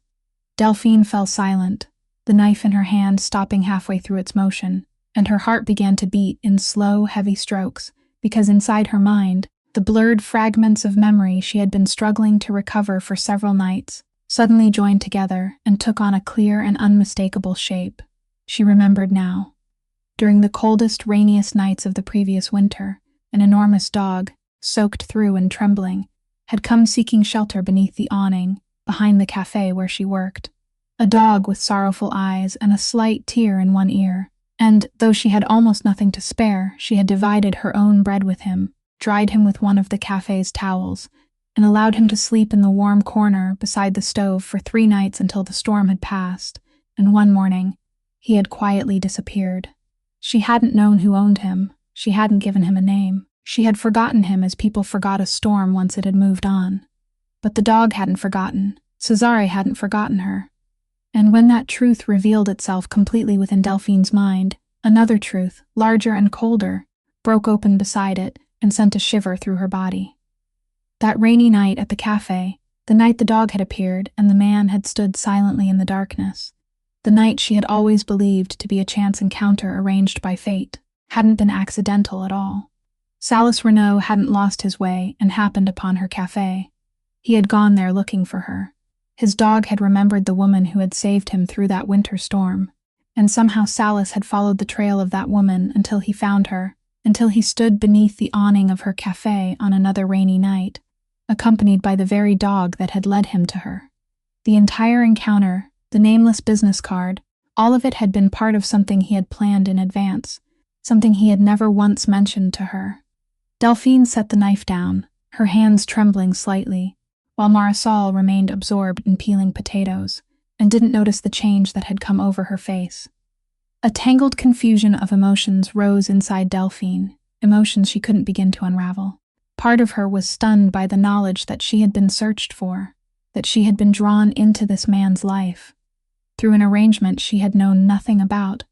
Delphine fell silent, the knife in her hand stopping halfway through its motion, and her heart began to beat in slow, heavy strokes, because inside her mind, the blurred fragments of memory she had been struggling to recover for several nights suddenly joined together and took on a clear and unmistakable shape. She remembered now. During the coldest, rainiest nights of the previous winter, an enormous dog, soaked through and trembling, had come seeking shelter beneath the awning behind the café where she worked. A dog with sorrowful eyes and a slight tear in one ear, and, though she had almost nothing to spare, she had divided her own bread with him, dried him with one of the café's towels, and allowed him to sleep in the warm corner beside the stove for 3 nights until the storm had passed, and one morning, he had quietly disappeared. She hadn't known who owned him. She hadn't given him a name. She had forgotten him as people forgot a storm once it had moved on. But the dog hadn't forgotten. Cesare hadn't forgotten her. And when that truth revealed itself completely within Delphine's mind, another truth, larger and colder, broke open beside it and sent a shiver through her body. That rainy night at the café, the night the dog had appeared and the man had stood silently in the darkness, the night she had always believed to be a chance encounter arranged by fate, hadn't been accidental at all. Salas Renaud hadn't lost his way and happened upon her café. He had gone there looking for her. His dog had remembered the woman who had saved him through that winter storm, and somehow Salas had followed the trail of that woman until he found her, until he stood beneath the awning of her café on another rainy night, accompanied by the very dog that had led him to her. The entire encounter, the nameless business card, all of it had been part of something he had planned in advance, something he had never once mentioned to her. Delphine set the knife down, her hands trembling slightly, while Marisol remained absorbed in peeling potatoes, and didn't notice the change that had come over her face. A tangled confusion of emotions rose inside Delphine, emotions she couldn't begin to unravel. Part of her was stunned by the knowledge that she had been searched for, that she had been drawn into this man's life, through an arrangement she had known nothing about.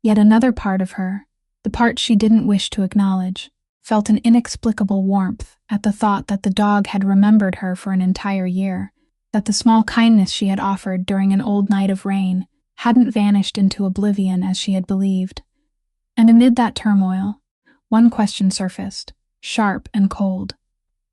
Yet another part of her, the part she didn't wish to acknowledge, felt an inexplicable warmth at the thought that the dog had remembered her for an entire year, that the small kindness she had offered during an old night of rain hadn't vanished into oblivion as she had believed. And amid that turmoil, one question surfaced, sharp and cold.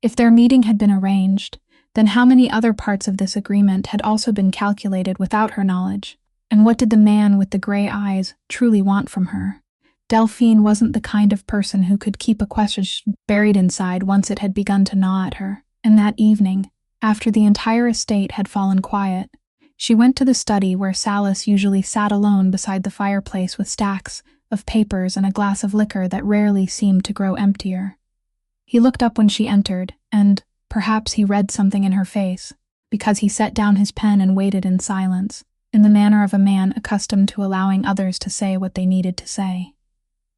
If their meeting had been arranged, then how many other parts of this agreement had also been calculated without her knowledge? And what did the man with the gray eyes truly want from her? Delphine wasn't the kind of person who could keep a question buried inside once it had begun to gnaw at her. And that evening, after the entire estate had fallen quiet, she went to the study where Salas usually sat alone beside the fireplace with stacks of papers and a glass of liquor that rarely seemed to grow emptier. He looked up when she entered, and perhaps he read something in her face, because he set down his pen and waited in silence, in the manner of a man accustomed to allowing others to say what they needed to say.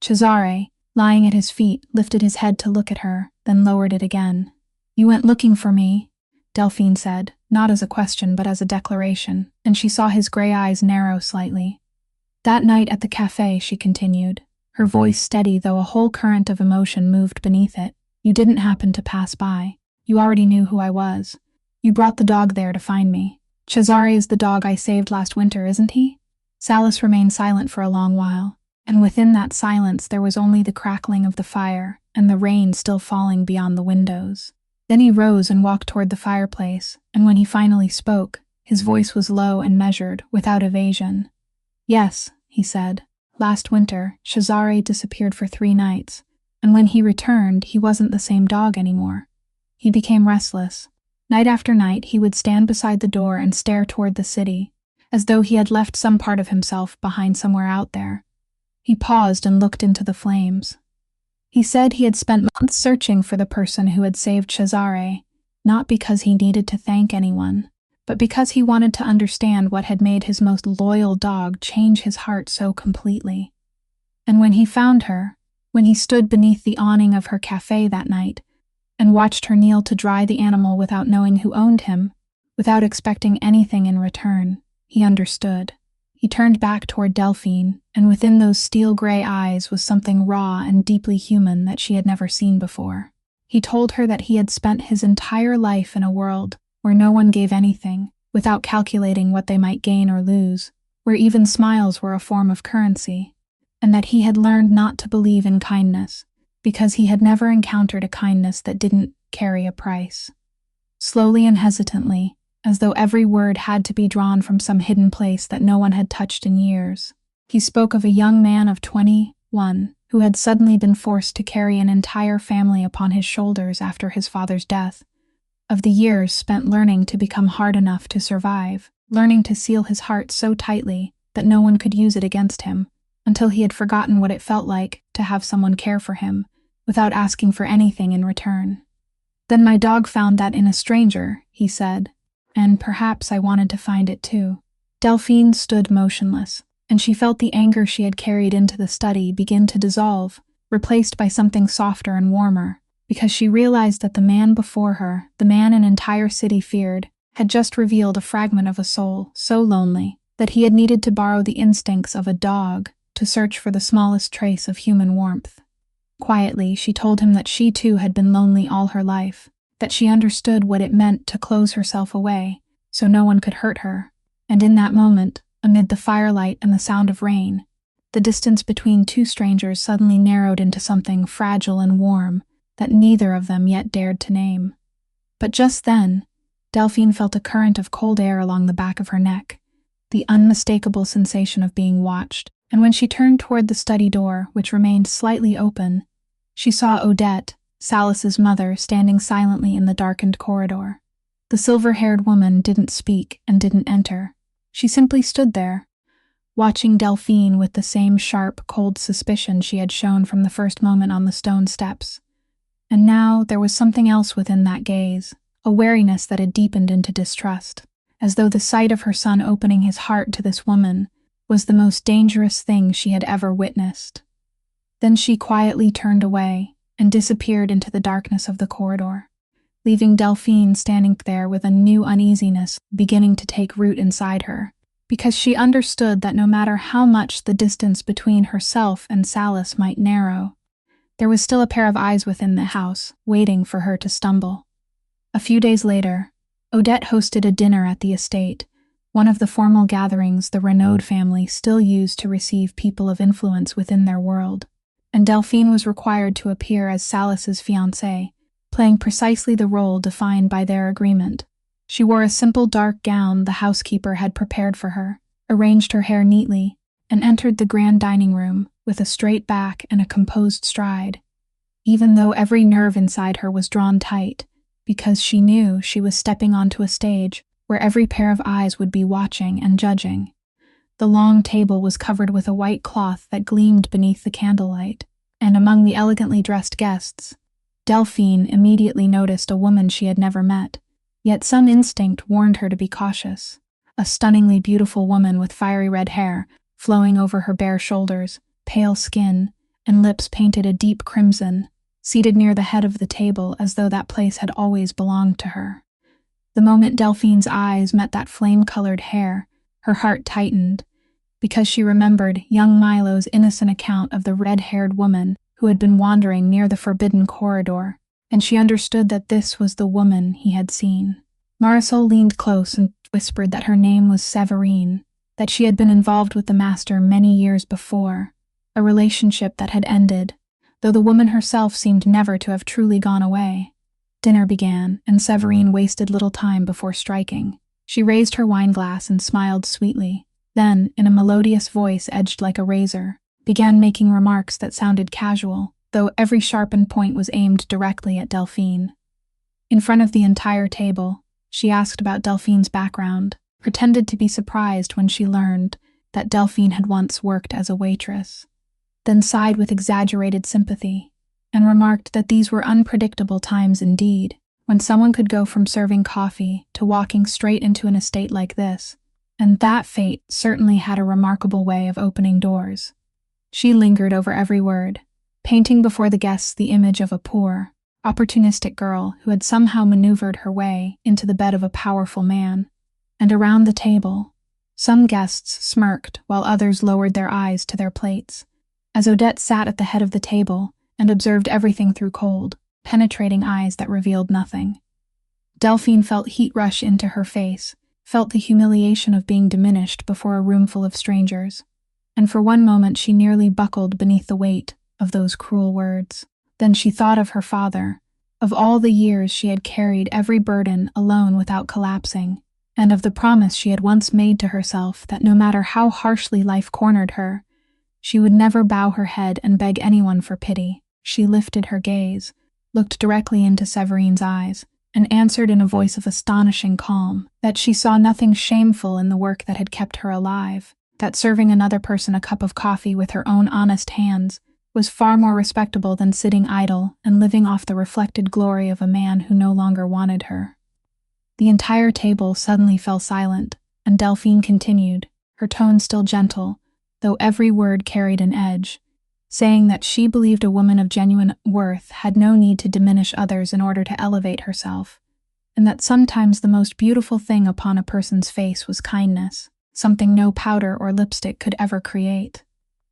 Cesare, lying at his feet, lifted his head to look at her, then lowered it again. "You went looking for me," Delphine said, not as a question but as a declaration, and she saw his gray eyes narrow slightly. "That night at the café," she continued, her voice steady though a whole current of emotion moved beneath it. "You didn't happen to pass by. You already knew who I was. You brought the dog there to find me. Cesare is the dog I saved last winter, isn't he?" Salis remained silent for a long while, and within that silence there was only the crackling of the fire and the rain still falling beyond the windows. Then he rose and walked toward the fireplace, and when he finally spoke, his voice was low and measured, without evasion. "Yes," he said. "Last winter, Cesare disappeared for 3 nights, and when he returned, he wasn't the same dog anymore. He became restless. Night after night, he would stand beside the door and stare toward the city, as though he had left some part of himself behind somewhere out there." He paused and looked into the flames. He said he had spent months searching for the person who had saved Cesare, not because he needed to thank anyone, but because he wanted to understand what had made his most loyal dog change his heart so completely. And when he found her, when he stood beneath the awning of her café that night, and watched her kneel to dry the animal without knowing who owned him, without expecting anything in return, he understood. He turned back toward Delphine, and within those steel-gray eyes was something raw and deeply human that she had never seen before. He told her that he had spent his entire life in a world where no one gave anything, without calculating what they might gain or lose, where even smiles were a form of currency, and that he had learned not to believe in kindness, because he had never encountered a kindness that didn't carry a price. Slowly and hesitantly, as though every word had to be drawn from some hidden place that no one had touched in years, he spoke of a young man of 21 who had suddenly been forced to carry an entire family upon his shoulders after his father's death, of the years spent learning to become hard enough to survive, learning to seal his heart so tightly that no one could use it against him, until he had forgotten what it felt like to have someone care for him, without asking for anything in return. "Then my dog found that in a stranger," he said, "and perhaps I wanted to find it too." Delphine stood motionless, and she felt the anger she had carried into the study begin to dissolve, replaced by something softer and warmer, because she realized that the man before her, the man an entire city feared, had just revealed a fragment of a soul so lonely that he had needed to borrow the instincts of a dog to search for the smallest trace of human warmth. Quietly, she told him that she too had been lonely all her life, that she understood what it meant to close herself away, so no one could hurt her, and in that moment, amid the firelight and the sound of rain, the distance between two strangers suddenly narrowed into something fragile and warm that neither of them yet dared to name. But just then, Delphine felt a current of cold air along the back of her neck, the unmistakable sensation of being watched, and when she turned toward the study door, which remained slightly open, she saw Odette, Salis's mother, standing silently in the darkened corridor. The silver-haired woman didn't speak and didn't enter. She simply stood there, watching Delphine with the same sharp, cold suspicion she had shown from the first moment on the stone steps. And now there was something else within that gaze, a wariness that had deepened into distrust, as though the sight of her son opening his heart to this woman was the most dangerous thing she had ever witnessed. Then she quietly turned away and disappeared into the darkness of the corridor, leaving Delphine standing there with a new uneasiness beginning to take root inside her, because she understood that no matter how much the distance between herself and Salis might narrow, there was still a pair of eyes within the house, waiting for her to stumble. A few days later, Odette hosted a dinner at the estate, one of the formal gatherings the Renaud family still used to receive people of influence within their world, and Delphine was required to appear as Salis's fiancée, playing precisely the role defined by their agreement. She wore a simple dark gown the housekeeper had prepared for her, arranged her hair neatly, and entered the grand dining room with a straight back and a composed stride, even though every nerve inside her was drawn tight, because she knew she was stepping onto a stage where every pair of eyes would be watching and judging. The long table was covered with a white cloth that gleamed beneath the candlelight, and among the elegantly dressed guests, Delphine immediately noticed a woman she had never met, yet some instinct warned her to be cautious. A stunningly beautiful woman with fiery red hair flowing over her bare shoulders, pale skin, and lips painted a deep crimson, seated near the head of the table as though that place had always belonged to her. The moment Delphine's eyes met that flame-colored hair, her heart tightened, because she remembered young Milo's innocent account of the red-haired woman who had been wandering near the forbidden corridor, and she understood that this was the woman he had seen. Marisol leaned close and whispered that her name was Séverine, that she had been involved with the master many years before, a relationship that had ended, though the woman herself seemed never to have truly gone away. Dinner began, and Séverine wasted little time before striking. She raised her wineglass and smiled sweetly, then, in a melodious voice edged like a razor, began making remarks that sounded casual, though every sharpened point was aimed directly at Delphine. In front of the entire table, she asked about Delphine's background, pretended to be surprised when she learned that Delphine had once worked as a waitress, then sighed with exaggerated sympathy, and remarked that these were unpredictable times indeed, when someone could go from serving coffee to walking straight into an estate like this, and that fate certainly had a remarkable way of opening doors. She lingered over every word, painting before the guests the image of a poor, opportunistic girl who had somehow maneuvered her way into the bed of a powerful man. And around the table, some guests smirked while others lowered their eyes to their plates, as Odette sat at the head of the table and observed everything through cold, penetrating eyes that revealed nothing. Delphine felt heat rush into her face, felt the humiliation of being diminished before a room full of strangers, and for one moment she nearly buckled beneath the weight of those cruel words. Then she thought of her father, of all the years she had carried every burden alone without collapsing, and of the promise she had once made to herself that no matter how harshly life cornered her, she would never bow her head and beg anyone for pity. She lifted her gaze, looked directly into Séverine's eyes, and answered in a voice of astonishing calm that she saw nothing shameful in the work that had kept her alive, that serving another person a cup of coffee with her own honest hands was far more respectable than sitting idle and living off the reflected glory of a man who no longer wanted her. The entire table suddenly fell silent, and Delphine continued, her tone still gentle, though every word carried an edge, saying that she believed a woman of genuine worth had no need to diminish others in order to elevate herself, and that sometimes the most beautiful thing upon a person's face was kindness, something no powder or lipstick could ever create.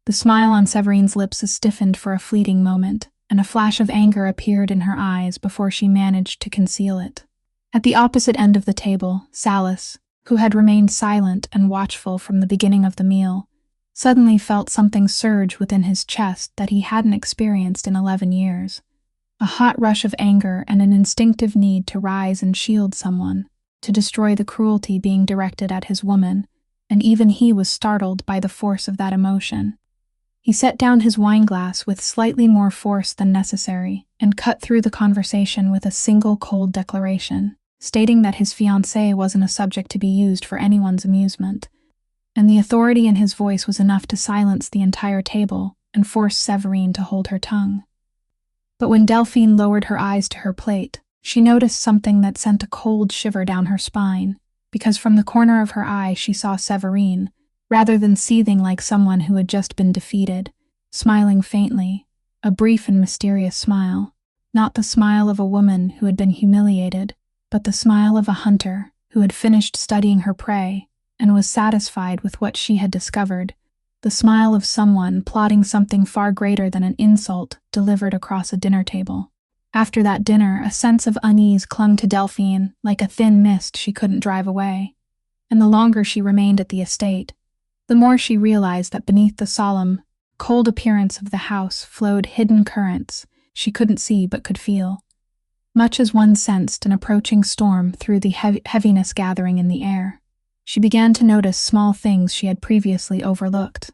The smile on Séverine's lips stiffened for a fleeting moment, and a flash of anger appeared in her eyes before she managed to conceal it. At the opposite end of the table, Salas, who had remained silent and watchful from the beginning of the meal, suddenly felt something surge within his chest that he hadn't experienced in 11 years. A hot rush of anger and an instinctive need to rise and shield someone, to destroy the cruelty being directed at his woman, and even he was startled by the force of that emotion. He set down his wineglass with slightly more force than necessary and cut through the conversation with a single cold declaration, stating that his fiancée wasn't a subject to be used for anyone's amusement, and the authority in his voice was enough to silence the entire table and force Séverine to hold her tongue. But when Delphine lowered her eyes to her plate, she noticed something that sent a cold shiver down her spine, because from the corner of her eye she saw Séverine, rather than seething like someone who had just been defeated, smiling faintly, a brief and mysterious smile, not the smile of a woman who had been humiliated, but the smile of a hunter who had finished studying her prey and was satisfied with what she had discovered, the smile of someone plotting something far greater than an insult delivered across a dinner table. After that dinner, a sense of unease clung to Delphine like a thin mist she couldn't drive away, and the longer she remained at the estate, the more she realized that beneath the solemn, cold appearance of the house flowed hidden currents she couldn't see but could feel, much as one sensed an approaching storm through the heaviness gathering in the air. She began to notice small things she had previously overlooked.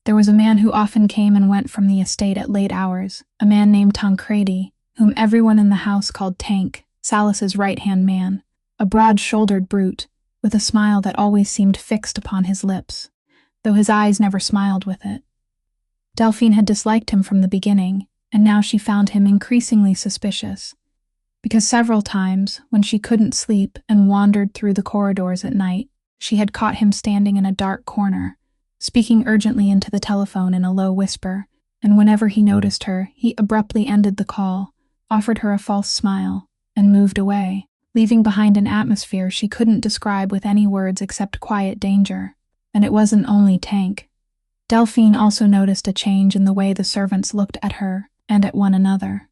There was a man who often came and went from the estate at late hours, a man named Tancredi, whom everyone in the house called Tank, Salas's right-hand man, a broad-shouldered brute, with a smile that always seemed fixed upon his lips. though his eyes never smiled with it. Delphine had disliked him from the beginning, and now she found him increasingly suspicious, because several times, when she couldn't sleep and wandered through the corridors at night, she had caught him standing in a dark corner, speaking urgently into the telephone in a low whisper, and whenever he noticed her, he abruptly ended the call, offered her a false smile, and moved away, leaving behind an atmosphere she couldn't describe with any words except quiet danger. And it wasn't only Tank. Delphine also noticed a change in the way the servants looked at her and at one another.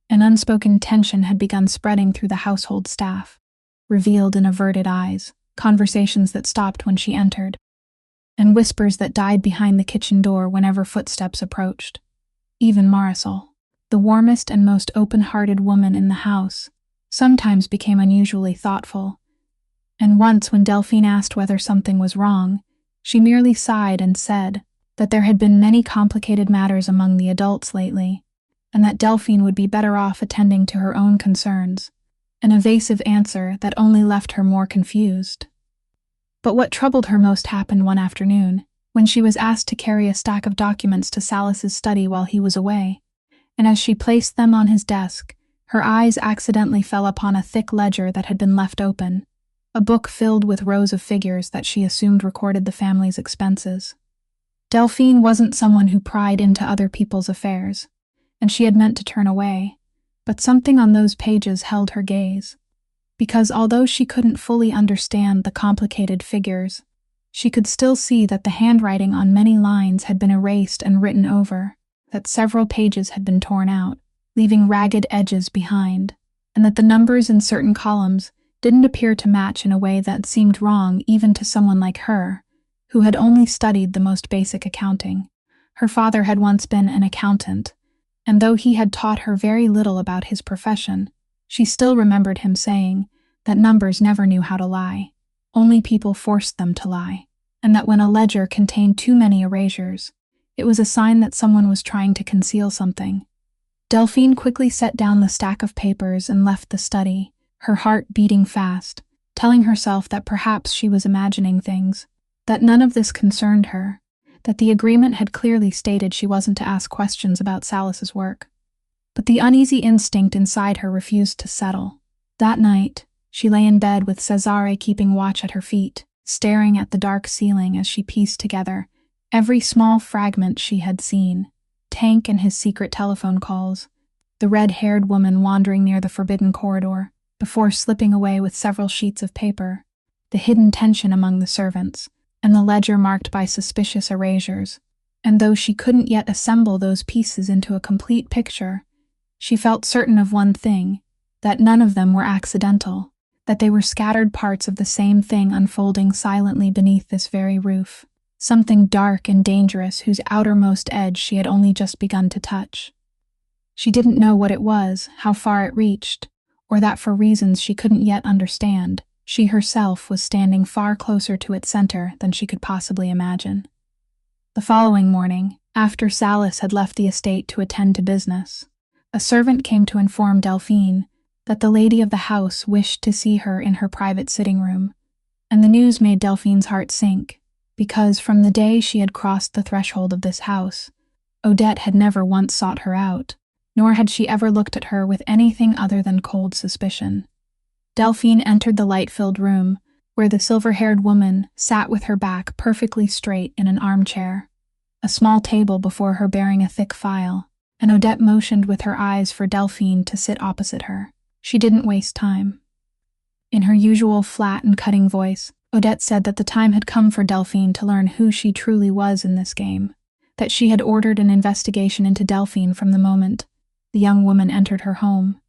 An unspoken tension had begun spreading through the household staff, revealed in averted eyes, conversations that stopped when she entered, and whispers that died behind the kitchen door whenever footsteps approached. Even Marisol, the warmest and most open-hearted woman in the house, sometimes became unusually thoughtful, and once when Delphine asked whether something was wrong, she merely sighed and said that there had been many complicated matters among the adults lately, and that Delphine would be better off attending to her own concerns, an evasive answer that only left her more confused. But what troubled her most happened one afternoon, when she was asked to carry a stack of documents to Salas's study while he was away, and as she placed them on his desk, her eyes accidentally fell upon a thick ledger that had been left open, a book filled with rows of figures that she assumed recorded the family's expenses. Delphine wasn't someone who pried into other people's affairs, and she had meant to turn away, but something on those pages held her gaze, because although she couldn't fully understand the complicated figures, she could still see that the handwriting on many lines had been erased and written over, that several pages had been torn out, leaving ragged edges behind, and that the numbers in certain columns didn't appear to match in a way that seemed wrong even to someone like her, who had only studied the most basic accounting. Her father had once been an accountant, and though he had taught her very little about his profession, she still remembered him saying that numbers never knew how to lie, only people forced them to lie, and that when a ledger contained too many erasures, it was a sign that someone was trying to conceal something. Delphine quickly set down the stack of papers and left the study, her heart beating fast, telling herself that perhaps she was imagining things, that none of this concerned her, that the agreement had clearly stated she wasn't to ask questions about Salas's work. But the uneasy instinct inside her refused to settle. That night, she lay in bed with Cesare keeping watch at her feet, staring at the dark ceiling as she pieced together every small fragment she had seen. Tank and his secret telephone calls, the red-haired woman wandering near the forbidden corridor, before slipping away with several sheets of paper, the hidden tension among the servants, and the ledger marked by suspicious erasures. And though she couldn't yet assemble those pieces into a complete picture, she felt certain of one thing, that none of them were accidental, that they were scattered parts of the same thing unfolding silently beneath this very roof, something dark and dangerous whose outermost edge she had only just begun to touch. She didn't know what it was, how far it reached, or that for reasons she couldn't yet understand, she herself was standing far closer to its center than she could possibly imagine. The following morning, after Salas had left the estate to attend to business, a servant came to inform Delphine that the lady of the house wished to see her in her private sitting room, and the news made Delphine's heart sink, because from the day she had crossed the threshold of this house, Odette had never once sought her out, nor had she ever looked at her with anything other than cold suspicion. Delphine entered the light-filled room, where the silver-haired woman sat with her back perfectly straight in an armchair, a small table before her bearing a thick file, and Odette motioned with her eyes for Delphine to sit opposite her. She didn't waste time. In her usual flat and cutting voice, Odette said that the time had come for Delphine to learn who she truly was in this game, that she had ordered an investigation into Delphine from the moment the young woman entered her home,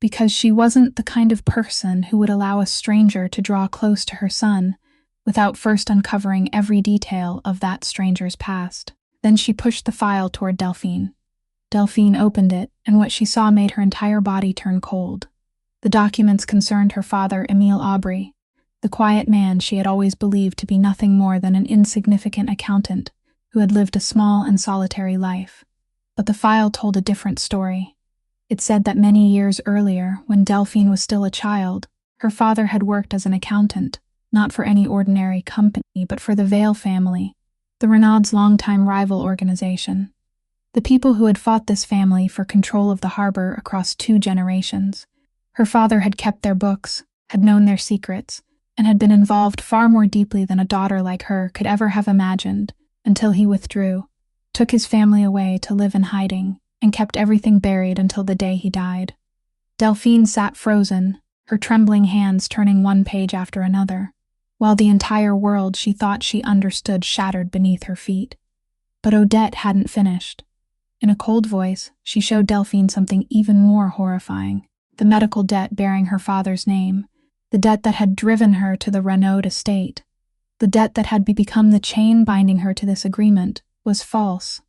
because she wasn't the kind of person who would allow a stranger to draw close to her son without first uncovering every detail of that stranger's past. Then she pushed the file toward Delphine. Delphine opened it, and what she saw made her entire body turn cold. The documents concerned her father, Emile Aubrey, the quiet man she had always believed to be nothing more than an insignificant accountant who had lived a small and solitary life. But the file told a different story. It said that many years earlier, when Delphine was still a child, her father had worked as an accountant, not for any ordinary company, but for the Vale family, the Renaud's longtime rival organization. The people who had fought this family for control of the harbor across 2 generations. Her father had kept their books, had known their secrets, and had been involved far more deeply than a daughter like her could ever have imagined, until he withdrew, took his family away to live in hiding, and kept everything buried until the day he died. Delphine sat frozen, her trembling hands turning one page after another, while the entire world she thought she understood shattered beneath her feet. But Odette hadn't finished. In a cold voice, she showed Delphine something even more horrifying: the medical debt bearing her father's name, the debt that had driven her to the Renaud estate, the debt that had become the chain binding her to this agreement, was false.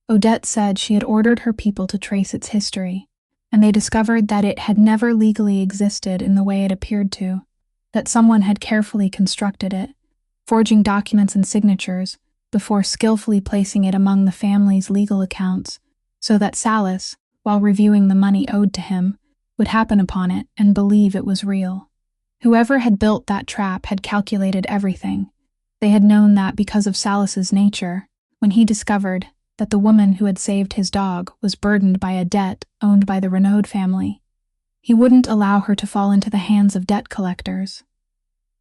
Odette said she had ordered her people to trace its history, and they discovered that it had never legally existed in the way it appeared to, that someone had carefully constructed it, forging documents and signatures before skillfully placing it among the family's legal accounts, so that Salas, while reviewing the money owed to him, would happen upon it and believe it was real. Whoever had built that trap had calculated everything. They had known that because of Salas's nature, when he discovered that the woman who had saved his dog was burdened by a debt owned by the Renaud family, he wouldn't allow her to fall into the hands of debt collectors.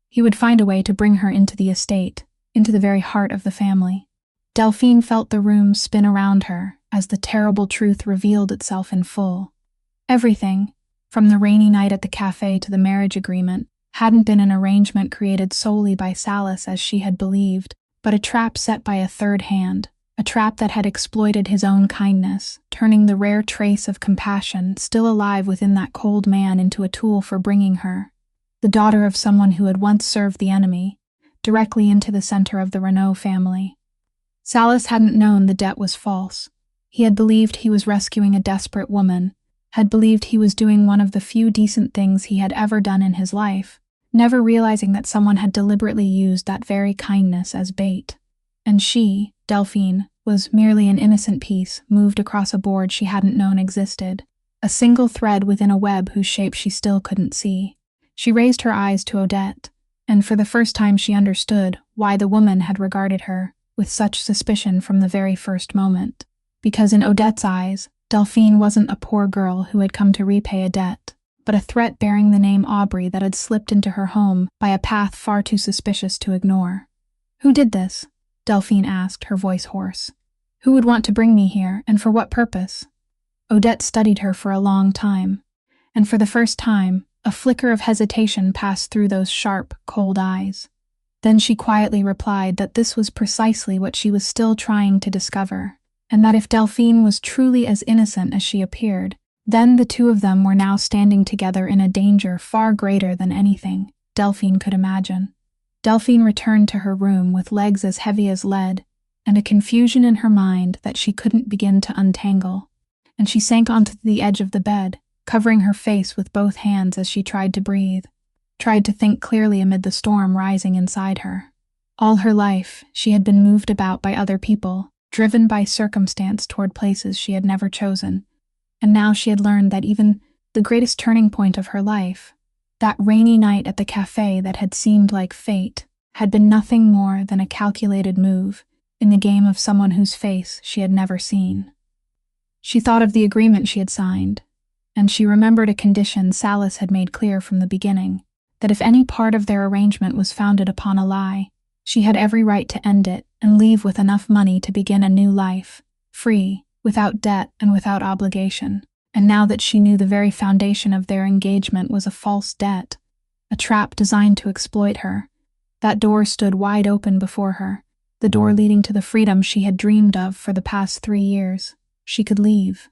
He would find a way to bring her into the estate, into the very heart of the family. Delphine felt the room spin around her as the terrible truth revealed itself in full. Everything, from the rainy night at the café to the marriage agreement, hadn't been an arrangement created solely by Salas as she had believed, but a trap set by a third hand, a trap that had exploited his own kindness, turning the rare trace of compassion still alive within that cold man into a tool for bringing her, the daughter of someone who had once served the enemy, directly into the center of the Renaud family. Salas hadn't known the debt was false. He had believed he was rescuing a desperate woman, had believed he was doing one of the few decent things he had ever done in his life, never realizing that someone had deliberately used that very kindness as bait. And she, Delphine, was merely an innocent piece moved across a board she hadn't known existed, a single thread within a web whose shape she still couldn't see. She raised her eyes to Odette, and for the first time she understood why the woman had regarded her with such suspicion from the very first moment. Because in Odette's eyes, Delphine wasn't a poor girl who had come to repay a debt, but a threat bearing the name Aubrey that had slipped into her home by a path far too suspicious to ignore. "Who did this?" Delphine asked, her voice hoarse. "Who would want to bring me here, and for what purpose?" Odette studied her for a long time, and for the first time, a flicker of hesitation passed through those sharp, cold eyes. Then she quietly replied that this was precisely what she was still trying to discover, and that if Delphine was truly as innocent as she appeared, then the two of them were now standing together in a danger far greater than anything Delphine could imagine. Delphine returned to her room with legs as heavy as lead, and a confusion in her mind that she couldn't begin to untangle, and she sank onto the edge of the bed, covering her face with both hands as she tried to breathe, tried to think clearly amid the storm rising inside her. All her life, she had been moved about by other people, driven by circumstance toward places she had never chosen, and now she had learned that even the greatest turning point of her life, that rainy night at the café that had seemed like fate, had been nothing more than a calculated move in the game of someone whose face she had never seen. She thought of the agreement she had signed, and she remembered a condition Salas had made clear from the beginning, that if any part of their arrangement was founded upon a lie, she had every right to end it and leave with enough money to begin a new life, free, without debt and without obligation. And now that she knew the very foundation of their engagement was a false debt, a trap designed to exploit her, that door stood wide open before her, the door leading to the freedom she had dreamed of for the past 3 years. She could leave.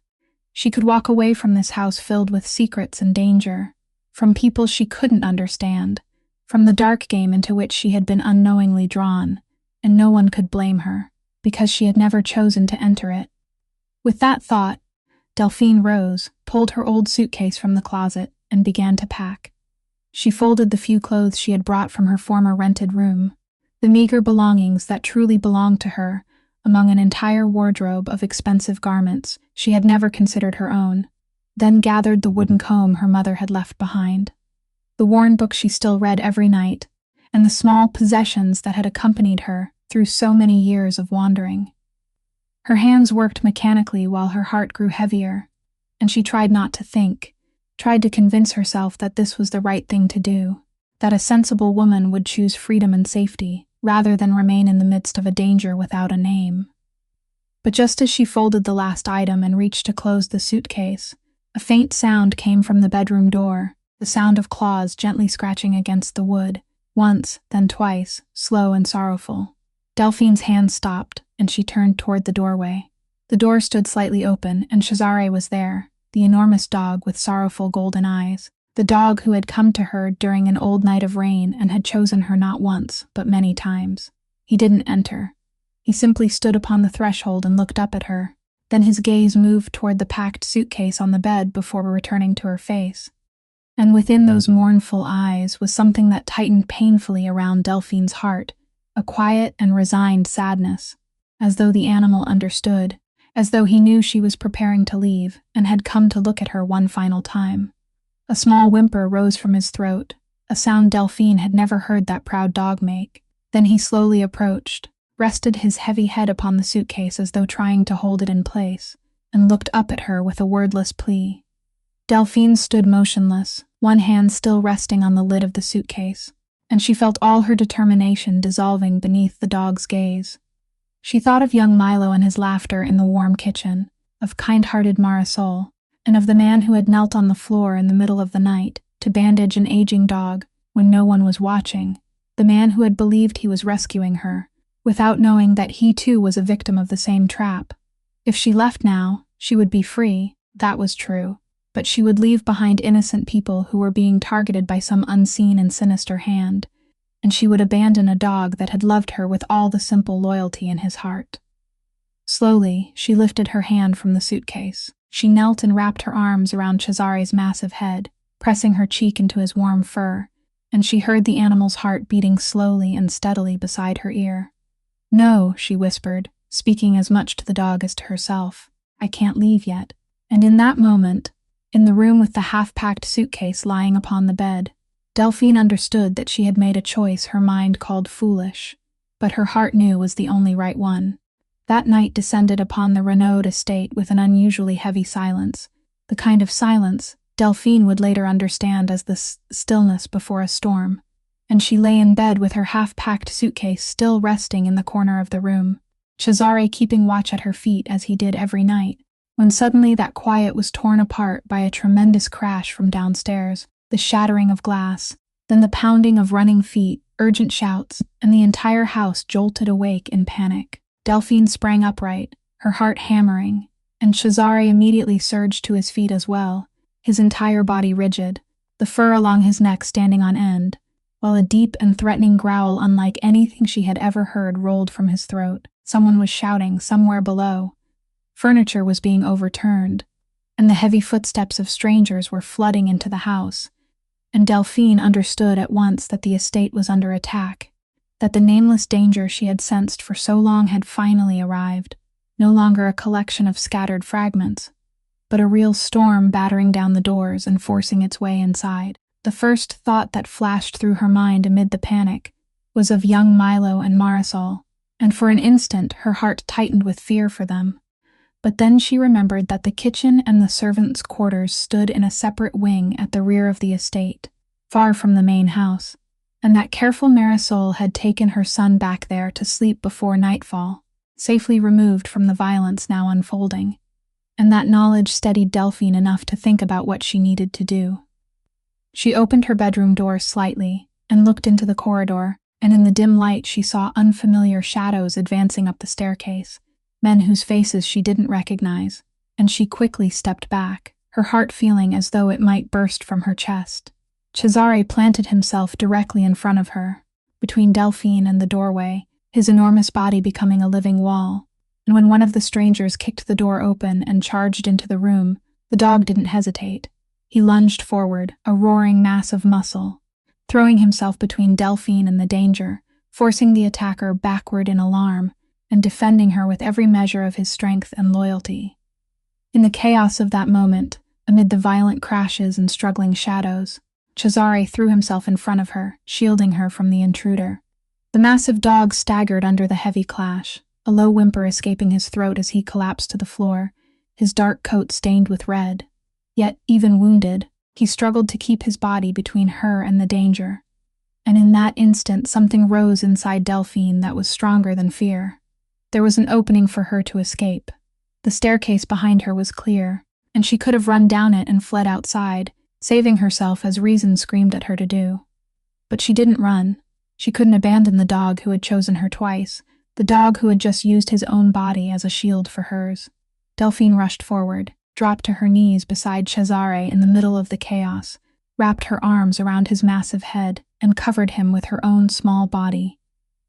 She could walk away from this house filled with secrets and danger, from people she couldn't understand, from the dark game into which she had been unknowingly drawn, and no one could blame her, because she had never chosen to enter it. With that thought, Delphine rose, pulled her old suitcase from the closet, and began to pack. She folded the few clothes she had brought from her former rented room, the meager belongings that truly belonged to her, among an entire wardrobe of expensive garments she had never considered her own, then gathered the wooden comb her mother had left behind, the worn book she still read every night, and the small possessions that had accompanied her through so many years of wandering. Her hands worked mechanically while her heart grew heavier, and she tried not to think, tried to convince herself that this was the right thing to do, that a sensible woman would choose freedom and safety, rather than remain in the midst of a danger without a name. But just as she folded the last item and reached to close the suitcase, a faint sound came from the bedroom door, the sound of claws gently scratching against the wood, once, then twice, slow and sorrowful. Delphine's hand stopped, and she turned toward the doorway. The door stood slightly open, and Cesare was there, the enormous dog with sorrowful golden eyes, the dog who had come to her during an old night of rain and had chosen her not once, but many times. He didn't enter. He simply stood upon the threshold and looked up at her. Then his gaze moved toward the packed suitcase on the bed before returning to her face. And within those mournful eyes was something that tightened painfully around Delphine's heart, a quiet and resigned sadness, as though the animal understood, as though he knew she was preparing to leave and had come to look at her one final time. A small whimper rose from his throat, a sound Delphine had never heard that proud dog make. Then he slowly approached, rested his heavy head upon the suitcase as though trying to hold it in place, and looked up at her with a wordless plea. Delphine stood motionless, one hand still resting on the lid of the suitcase, and she felt all her determination dissolving beneath the dog's gaze. She thought of young Milo and his laughter in the warm kitchen, of kind-hearted Marisol, and of the man who had knelt on the floor in the middle of the night to bandage an aging dog when no one was watching, the man who had believed he was rescuing her, without knowing that he too was a victim of the same trap. If she left now, she would be free, that was true, but she would leave behind innocent people who were being targeted by some unseen and sinister hand, and she would abandon a dog that had loved her with all the simple loyalty in his heart. Slowly, she lifted her hand from the suitcase. She knelt and wrapped her arms around Cesare's massive head, pressing her cheek into his warm fur, and she heard the animal's heart beating slowly and steadily beside her ear. "No," she whispered, speaking as much to the dog as to herself. "I can't leave yet." And in that moment, in the room with the half-packed suitcase lying upon the bed, Delphine understood that she had made a choice her mind called foolish, but her heart knew was the only right one. That night descended upon the Renaud estate with an unusually heavy silence, the kind of silence Delphine would later understand as the stillness before a storm, and she lay in bed with her half-packed suitcase still resting in the corner of the room, Cesare keeping watch at her feet as he did every night, when suddenly that quiet was torn apart by a tremendous crash from downstairs, the shattering of glass, then the pounding of running feet, urgent shouts, and the entire house jolted awake in panic. Delphine sprang upright, her heart hammering, and Cesare immediately surged to his feet as well, his entire body rigid, the fur along his neck standing on end, while a deep and threatening growl unlike anything she had ever heard rolled from his throat. Someone was shouting somewhere below. Furniture was being overturned, and the heavy footsteps of strangers were flooding into the house, and Delphine understood at once that the estate was under attack, that the nameless danger she had sensed for so long had finally arrived, no longer a collection of scattered fragments, but a real storm battering down the doors and forcing its way inside. The first thought that flashed through her mind amid the panic was of young Milo and Marisol, and for an instant her heart tightened with fear for them. But then she remembered that the kitchen and the servants' quarters stood in a separate wing at the rear of the estate, far from the main house, and that careful Marisol had taken her son back there to sleep before nightfall, safely removed from the violence now unfolding, and that knowledge steadied Delphine enough to think about what she needed to do. She opened her bedroom door slightly and looked into the corridor, and in the dim light she saw unfamiliar shadows advancing up the staircase, men whose faces she didn't recognize, and she quickly stepped back, her heart feeling as though it might burst from her chest. Cesare planted himself directly in front of her, between Delphine and the doorway, his enormous body becoming a living wall, and when one of the strangers kicked the door open and charged into the room, the dog didn't hesitate. He lunged forward, a roaring mass of muscle, throwing himself between Delphine and the danger, forcing the attacker backward in alarm, and defending her with every measure of his strength and loyalty. In the chaos of that moment, amid the violent crashes and struggling shadows, Cesare threw himself in front of her, shielding her from the intruder. The massive dog staggered under the heavy clash, a low whimper escaping his throat as he collapsed to the floor, his dark coat stained with red. Yet, even wounded, he struggled to keep his body between her and the danger. And in that instant, something rose inside Delphine that was stronger than fear. There was an opening for her to escape. The staircase behind her was clear, and she could have run down it and fled outside, saving herself as reason screamed at her to do. But she didn't run. She couldn't abandon the dog who had chosen her twice, the dog who had just used his own body as a shield for hers. Delphine rushed forward, dropped to her knees beside Cesare in the middle of the chaos, wrapped her arms around his massive head, and covered him with her own small body.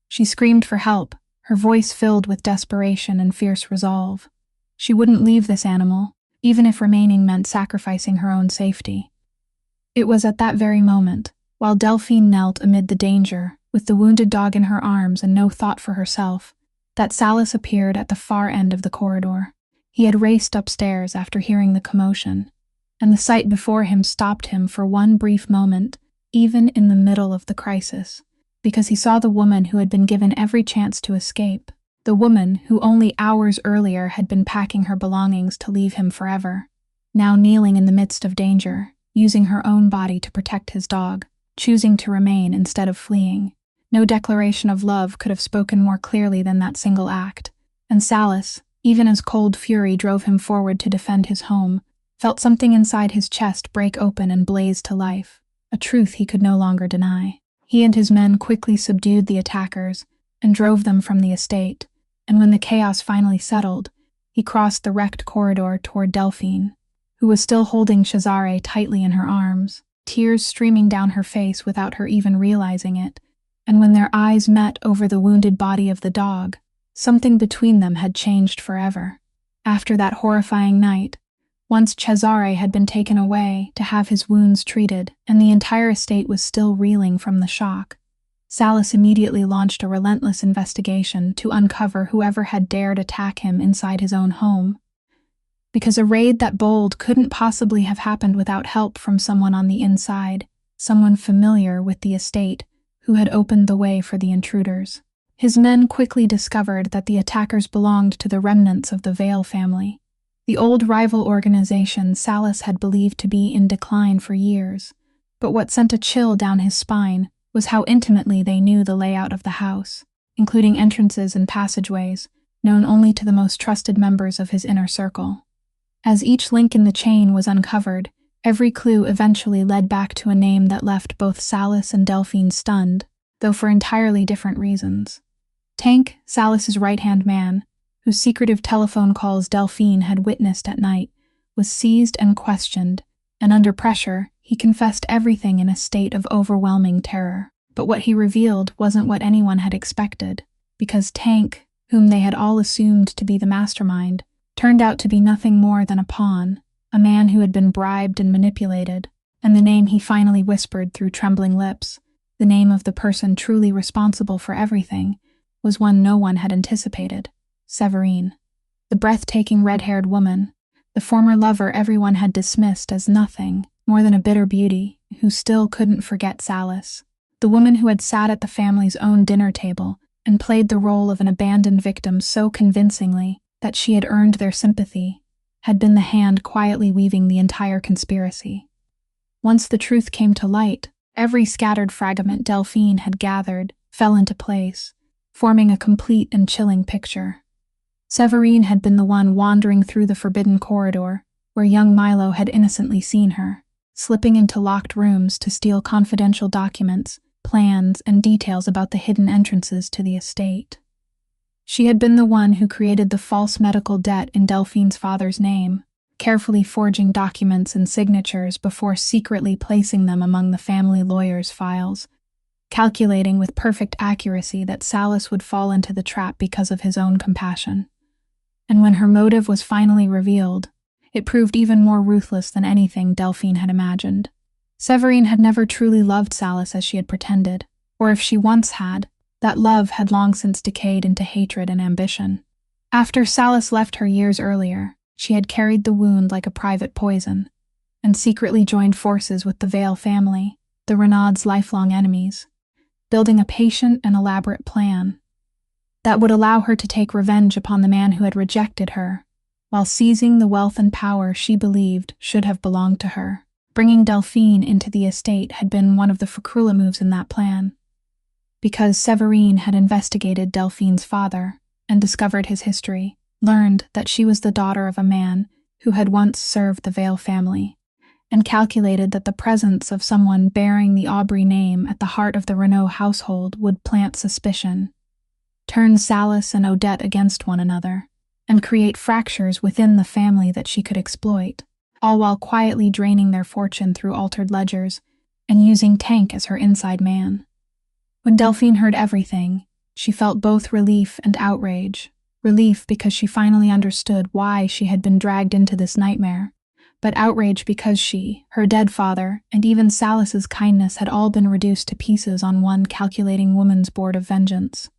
She screamed for help, her voice filled with desperation and fierce resolve. She wouldn't leave this animal, even if remaining meant sacrificing her own safety. It was at that very moment, while Delphine knelt amid the danger, with the wounded dog in her arms and no thought for herself, that Salas appeared at the far end of the corridor. He had raced upstairs after hearing the commotion, and the sight before him stopped him for one brief moment, even in the middle of the crisis, because he saw the woman who had been given every chance to escape, the woman who only hours earlier had been packing her belongings to leave him forever, now kneeling in the midst of danger, using her own body to protect his dog, choosing to remain instead of fleeing. No declaration of love could have spoken more clearly than that single act, and Salas, even as cold fury drove him forward to defend his home, felt something inside his chest break open and blaze to life, a truth he could no longer deny. He and his men quickly subdued the attackers and drove them from the estate, and when the chaos finally settled, he crossed the wrecked corridor toward Delphine, who was still holding Cesare tightly in her arms, tears streaming down her face without her even realizing it. And when their eyes met over the wounded body of the dog, something between them had changed forever. After that horrifying night, once Cesare had been taken away to have his wounds treated, and the entire estate was still reeling from the shock, Salas immediately launched a relentless investigation to uncover whoever had dared attack him inside his own home. Because a raid that bold couldn't possibly have happened without help from someone on the inside, someone familiar with the estate, who had opened the way for the intruders. His men quickly discovered that the attackers belonged to the remnants of the Vale family, the old rival organization Salas had believed to be in decline for years. But what sent a chill down his spine was how intimately they knew the layout of the house, including entrances and passageways, known only to the most trusted members of his inner circle. As each link in the chain was uncovered, every clue eventually led back to a name that left both Salas and Delphine stunned, though for entirely different reasons. Tank, Salas's right-hand man, whose secretive telephone calls Delphine had witnessed at night, was seized and questioned, and under pressure, he confessed everything in a state of overwhelming terror. But what he revealed wasn't what anyone had expected, because Tank, whom they had all assumed to be the mastermind, turned out to be nothing more than a pawn, a man who had been bribed and manipulated, and the name he finally whispered through trembling lips, the name of the person truly responsible for everything, was one no one had anticipated: Shivering, the breathtaking red-haired woman, the former lover everyone had dismissed as nothing more than a bitter beauty, who still couldn't forget Salas, the woman who had sat at the family's own dinner table and played the role of an abandoned victim so convincingly that she had earned their sympathy, had been the hand quietly weaving the entire conspiracy. Once the truth came to light, every scattered fragment Delphine had gathered fell into place, forming a complete and chilling picture. Shivering had been the one wandering through the forbidden corridor, where young Milo had innocently seen her, slipping into locked rooms to steal confidential documents, plans, and details about the hidden entrances to the estate. She had been the one who created the false medical debt in Delphine's father's name, carefully forging documents and signatures before secretly placing them among the family lawyer's files, calculating with perfect accuracy that Salas would fall into the trap because of his own compassion. And when her motive was finally revealed, it proved even more ruthless than anything Delphine had imagined. Shivering had never truly loved Salas as she had pretended, or if she once had, that love had long since decayed into hatred and ambition. After Salas left her years earlier, she had carried the wound like a private poison, and secretly joined forces with the Vale family, the Renaud's lifelong enemies. building a patient and elaborate plan that would allow her to take revenge upon the man who had rejected her, while seizing the wealth and power she believed should have belonged to her. Bringing Delphine into the estate had been one of the crueler moves in that plan, because Shivering had investigated Delphine's father and discovered his history, learned that she was the daughter of a man who had once served the Vale family, and calculated that the presence of someone bearing the Aubrey name at the heart of the Renault household would plant suspicion, turn Salis and Odette against one another, and create fractures within the family that she could exploit, all while quietly draining their fortune through altered ledgers and using Tank as her inside man. When Delphine heard everything, she felt both relief and outrage. Relief because she finally understood why she had been dragged into this nightmare, but outrage because she, her dead father, and even Salis's kindness had all been reduced to pieces on one calculating woman's board of vengeance.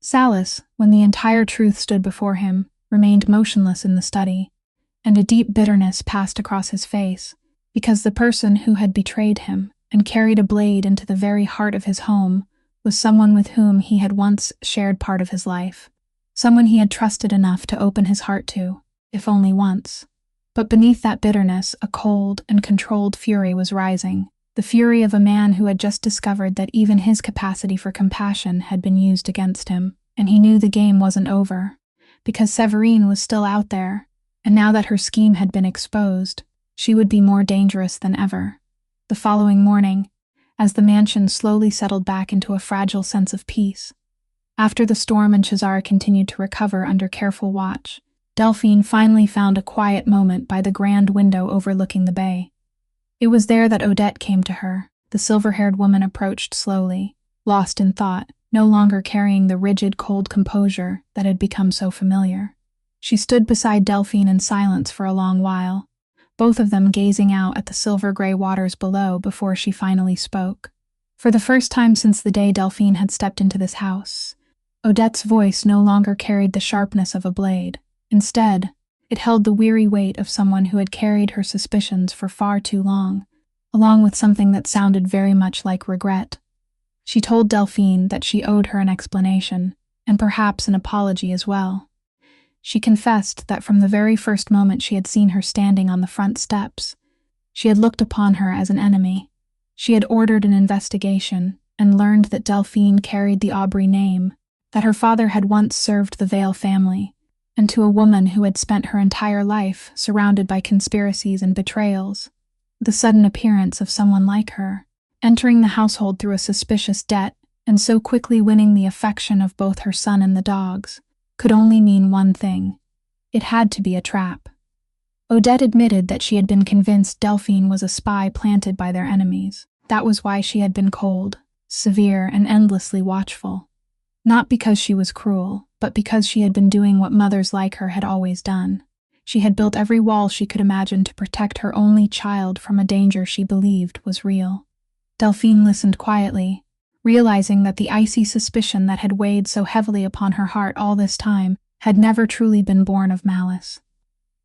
Salis, when the entire truth stood before him, remained motionless in the study, and a deep bitterness passed across his face, because the person who had betrayed him and carried a blade into the very heart of his home was someone with whom he had once shared part of his life, someone he had trusted enough to open his heart to, if only once. But beneath that bitterness, a cold and controlled fury was rising, the fury of a man who had just discovered that even his capacity for compassion had been used against him, and he knew the game wasn't over, because Shivering was still out there, and now that her scheme had been exposed, she would be more dangerous than ever. The following morning, as the mansion slowly settled back into a fragile sense of peace, after the storm and Cesare continued to recover under careful watch, Delphine finally found a quiet moment by the grand window overlooking the bay. It was there that Odette came to her. The silver-haired woman approached slowly, lost in thought, no longer carrying the rigid, cold composure that had become so familiar. She stood beside Delphine in silence for a long while, both of them gazing out at the silver-gray waters below before she finally spoke. For the first time since the day Delphine had stepped into this house, Odette's voice no longer carried the sharpness of a blade. Instead, it held the weary weight of someone who had carried her suspicions for far too long, along with something that sounded very much like regret. She told Delphine that she owed her an explanation, and perhaps an apology as well. She confessed that from the very first moment she had seen her standing on the front steps, she had looked upon her as an enemy. She had ordered an investigation and learned that Delphine carried the Aubrey name, that her father had once served the Vale family, and to a woman who had spent her entire life surrounded by conspiracies and betrayals, the sudden appearance of someone like her, entering the household through a suspicious debt and so quickly winning the affection of both her son and the dogs, could only mean one thing. It had to be a trap. Odette admitted that she had been convinced Delphine was a spy planted by their enemies. That was why she had been cold, severe, and endlessly watchful. Not because she was cruel, but because she had been doing what mothers like her had always done. She had built every wall she could imagine to protect her only child from a danger she believed was real. Delphine listened quietly, realizing that the icy suspicion that had weighed so heavily upon her heart all this time had never truly been born of malice.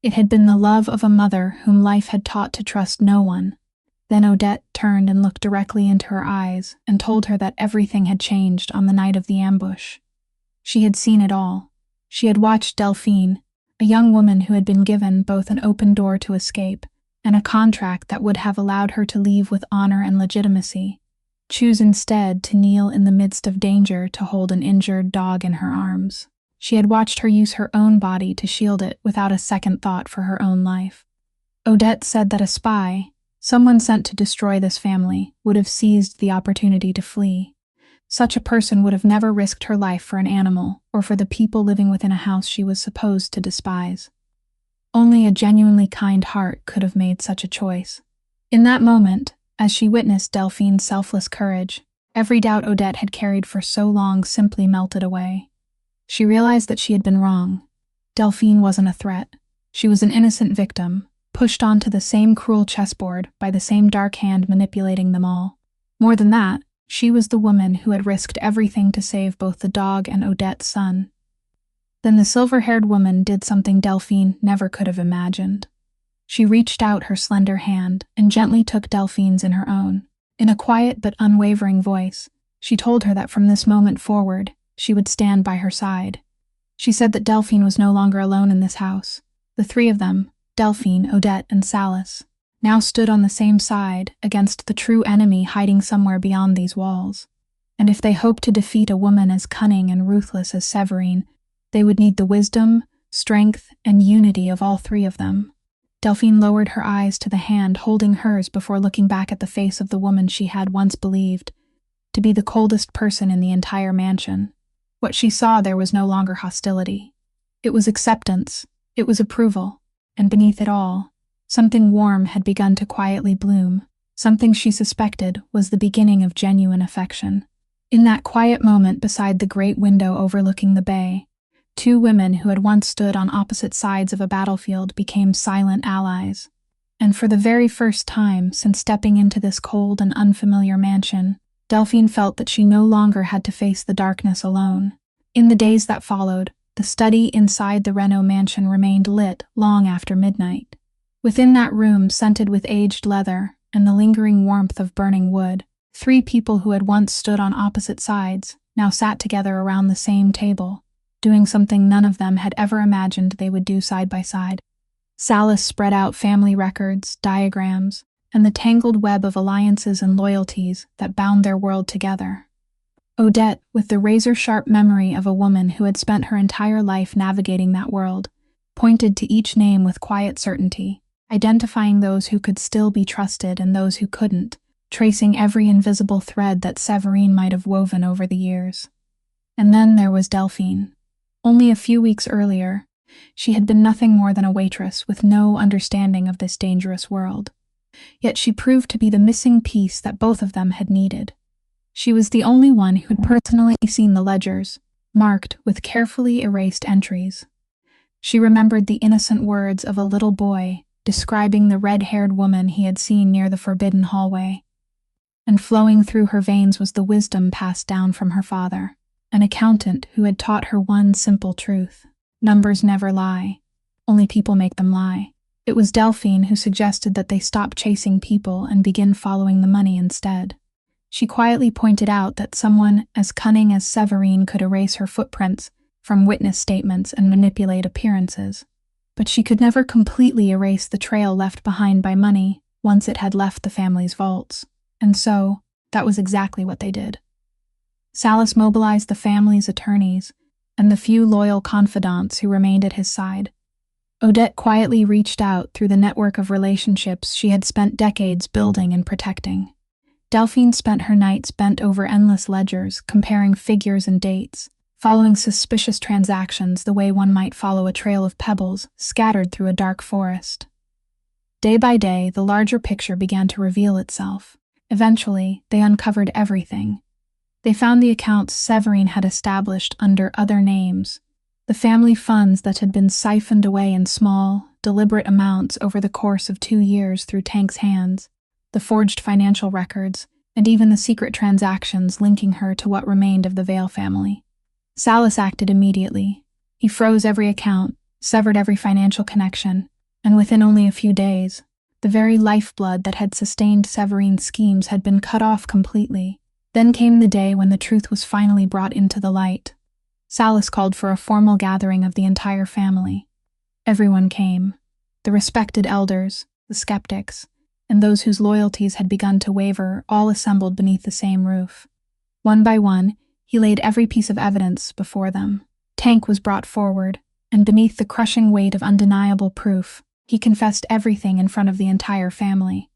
It had been the love of a mother whom life had taught to trust no one. Then Odette turned and looked directly into her eyes and told her that everything had changed on the night of the ambush. She had seen it all. She had watched Delphine, a young woman who had been given both an open door to escape and a contract that would have allowed her to leave with honor and legitimacy, choose instead to kneel in the midst of danger to hold an injured dog in her arms. She had watched her use her own body to shield it without a second thought for her own life. Odette said that a spy, someone sent to destroy this family, would have seized the opportunity to flee. Such a person would have never risked her life for an animal or for the people living within a house she was supposed to despise. Only a genuinely kind heart could have made such a choice. In that moment, as she witnessed Delphine's selfless courage, every doubt Odette had carried for so long simply melted away. She realized that she had been wrong. Delphine wasn't a threat. She was an innocent victim, pushed onto the same cruel chessboard by the same dark hand manipulating them all. More than that, she was the woman who had risked everything to save both the dog and Odette's son. Then the silver-haired woman did something Delphine never could have imagined. She reached out her slender hand and gently took Delphine's in her own. In a quiet but unwavering voice, She told her that from this moment forward, she would stand by her side. She said that Delphine was no longer alone in this house. The three of them, Delphine, Odette, and Salas, now stood on the same side against the true enemy hiding somewhere beyond these walls. And if they hoped to defeat a woman as cunning and ruthless as Shivering, they would need the wisdom, strength, and unity of all three of them. Delphine lowered her eyes to the hand holding hers before looking back at the face of the woman she had once believed to be the coldest person in the entire mansion. What she saw there was no longer hostility. It was acceptance, it was approval, and beneath it all, something warm had begun to quietly bloom, something she suspected was the beginning of genuine affection. In that quiet moment beside the great window overlooking the bay, two women who had once stood on opposite sides of a battlefield became silent allies. And for the very first time since stepping into this cold and unfamiliar mansion, Delphine felt that she no longer had to face the darkness alone. In the days that followed, the study inside the Renault mansion remained lit long after midnight. Within that room, scented with aged leather and the lingering warmth of burning wood, three people who had once stood on opposite sides now sat together around the same table, doing something none of them had ever imagined they would do side by side. Salas spread out family records, diagrams, and the tangled web of alliances and loyalties that bound their world together. Odette, with the razor-sharp memory of a woman who had spent her entire life navigating that world, pointed to each name with quiet certainty, identifying those who could still be trusted and those who couldn't, tracing every invisible thread that Shivering might have woven over the years. And then there was Delphine. Only a few weeks earlier, she had been nothing more than a waitress with no understanding of this dangerous world. Yet she proved to be the missing piece that both of them had needed. She was the only one who had personally seen the ledgers, marked with carefully erased entries. She remembered the innocent words of a little boy describing the red-haired woman he had seen near the forbidden hallway. And flowing through her veins was the wisdom passed down from her father, an accountant who had taught her one simple truth: numbers never lie, only people make them lie. It was Delphine who suggested that they stop chasing people and begin following the money instead. She quietly pointed out that someone as cunning as Shivering could erase her footprints from witness statements and manipulate appearances, but she could never completely erase the trail left behind by money once it had left the family's vaults. And so, that was exactly what they did. Salas mobilized the family's attorneys and the few loyal confidants who remained at his side. Odette quietly reached out through the network of relationships she had spent decades building and protecting. Delphine spent her nights bent over endless ledgers, comparing figures and dates, following suspicious transactions the way one might follow a trail of pebbles scattered through a dark forest. Day by day, the larger picture began to reveal itself. Eventually, they uncovered everything. They found the accounts Shivering had established under other names, the family funds that had been siphoned away in small, deliberate amounts over the course of 2 years through Tank's hands, the forged financial records, and even the secret transactions linking her to what remained of the Vale family. Salas acted immediately. He froze every account, severed every financial connection, and within only a few days, the very lifeblood that had sustained Shivering's schemes had been cut off completely. Then came the day when the truth was finally brought into the light. Salas called for a formal gathering of the entire family. Everyone came. The respected elders, the skeptics, and those whose loyalties had begun to waver all assembled beneath the same roof. One by one, he laid every piece of evidence before them. Tank was brought forward, and beneath the crushing weight of undeniable proof, he confessed everything in front of the entire family.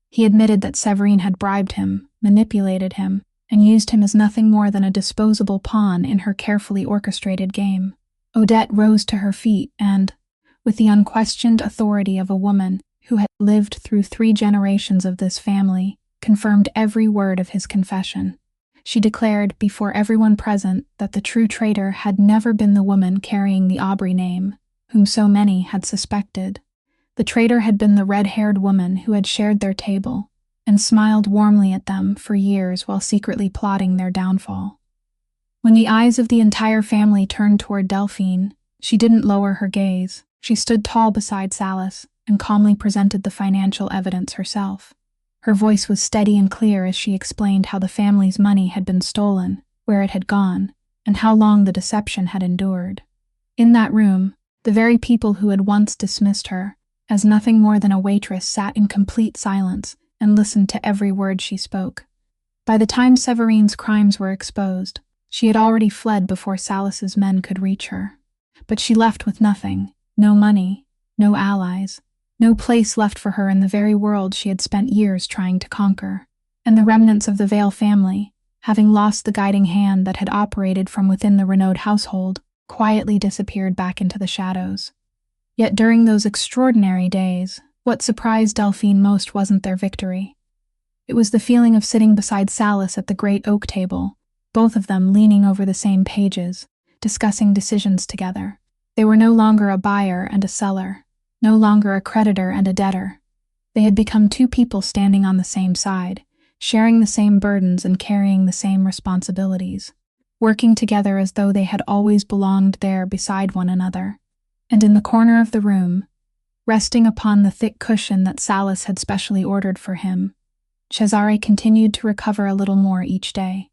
He admitted that Shivering had bribed him, manipulated him, and used him as nothing more than a disposable pawn in her carefully orchestrated game. Odette rose to her feet and, with the unquestioned authority of a woman who had lived through 3 generations of this family, confirmed every word of his confession. She declared before everyone present that the true traitor had never been the woman carrying the Aubrey name, whom so many had suspected. The traitor had been the red-haired woman who had shared their table and smiled warmly at them for years while secretly plotting their downfall. When the eyes of the entire family turned toward Delphine, she didn't lower her gaze. She stood tall beside Salas and calmly presented the financial evidence herself. Her voice was steady and clear as she explained how the family's money had been stolen, where it had gone, and how long the deception had endured. In that room, the very people who had once dismissed her as nothing more than a waitress sat in complete silence and listened to every word she spoke. By the time Severine's crimes were exposed, she had already fled before Salas's men could reach her. But she left with nothing, no money, no allies, no place left for her in the very world she had spent years trying to conquer. And the remnants of the Vale family, having lost the guiding hand that had operated from within the Renaud household, quietly disappeared back into the shadows. Yet during those extraordinary days, what surprised Delphine most wasn't their victory. It was the feeling of sitting beside Salas at the great oak table, both of them leaning over the same pages, discussing decisions together. They were no longer a buyer and a seller, no longer a creditor and a debtor. They had become two people standing on the same side, sharing the same burdens and carrying the same responsibilities, working together as though they had always belonged there beside one another. And in the corner of the room, resting upon the thick cushion that Salas had specially ordered for him, Cesare continued to recover a little more each day.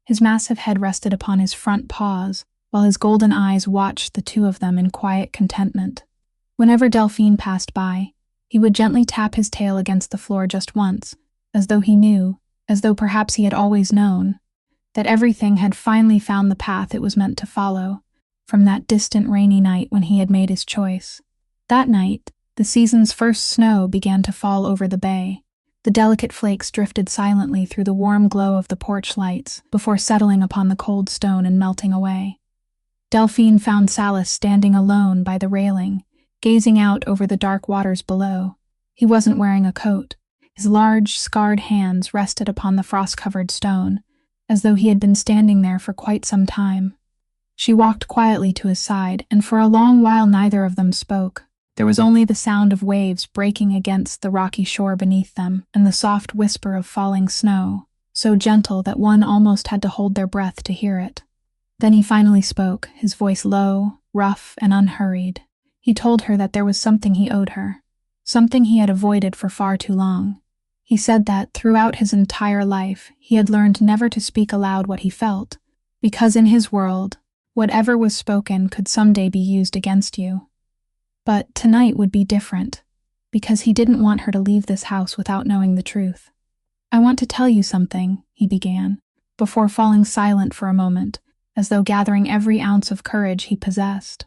His massive head rested upon his front paws, while his golden eyes watched the two of them in quiet contentment. Whenever Delphine passed by, he would gently tap his tail against the floor just once, as though he knew, as though perhaps he had always known, that everything had finally found the path it was meant to follow, from that distant rainy night when he had made his choice. That night, the season's first snow began to fall over the bay. The delicate flakes drifted silently through the warm glow of the porch lights before settling upon the cold stone and melting away. Delphine found Salas standing alone by the railing, gazing out over the dark waters below. He wasn't wearing a coat. His large, scarred hands rested upon the frost-covered stone, as though he had been standing there for quite some time. She walked quietly to his side, and for a long while neither of them spoke. There was only the sound of waves breaking against the rocky shore beneath them, and the soft whisper of falling snow, so gentle that one almost had to hold their breath to hear it. Then he finally spoke, his voice low, rough, and unhurried. He told her that there was something he owed her, something he had avoided for far too long. He said that, throughout his entire life, he had learned never to speak aloud what he felt, because in his world, whatever was spoken could someday be used against you. But tonight would be different, because he didn't want her to leave this house without knowing the truth. "I want to tell you something," he began, before falling silent for a moment, as though gathering every ounce of courage he possessed.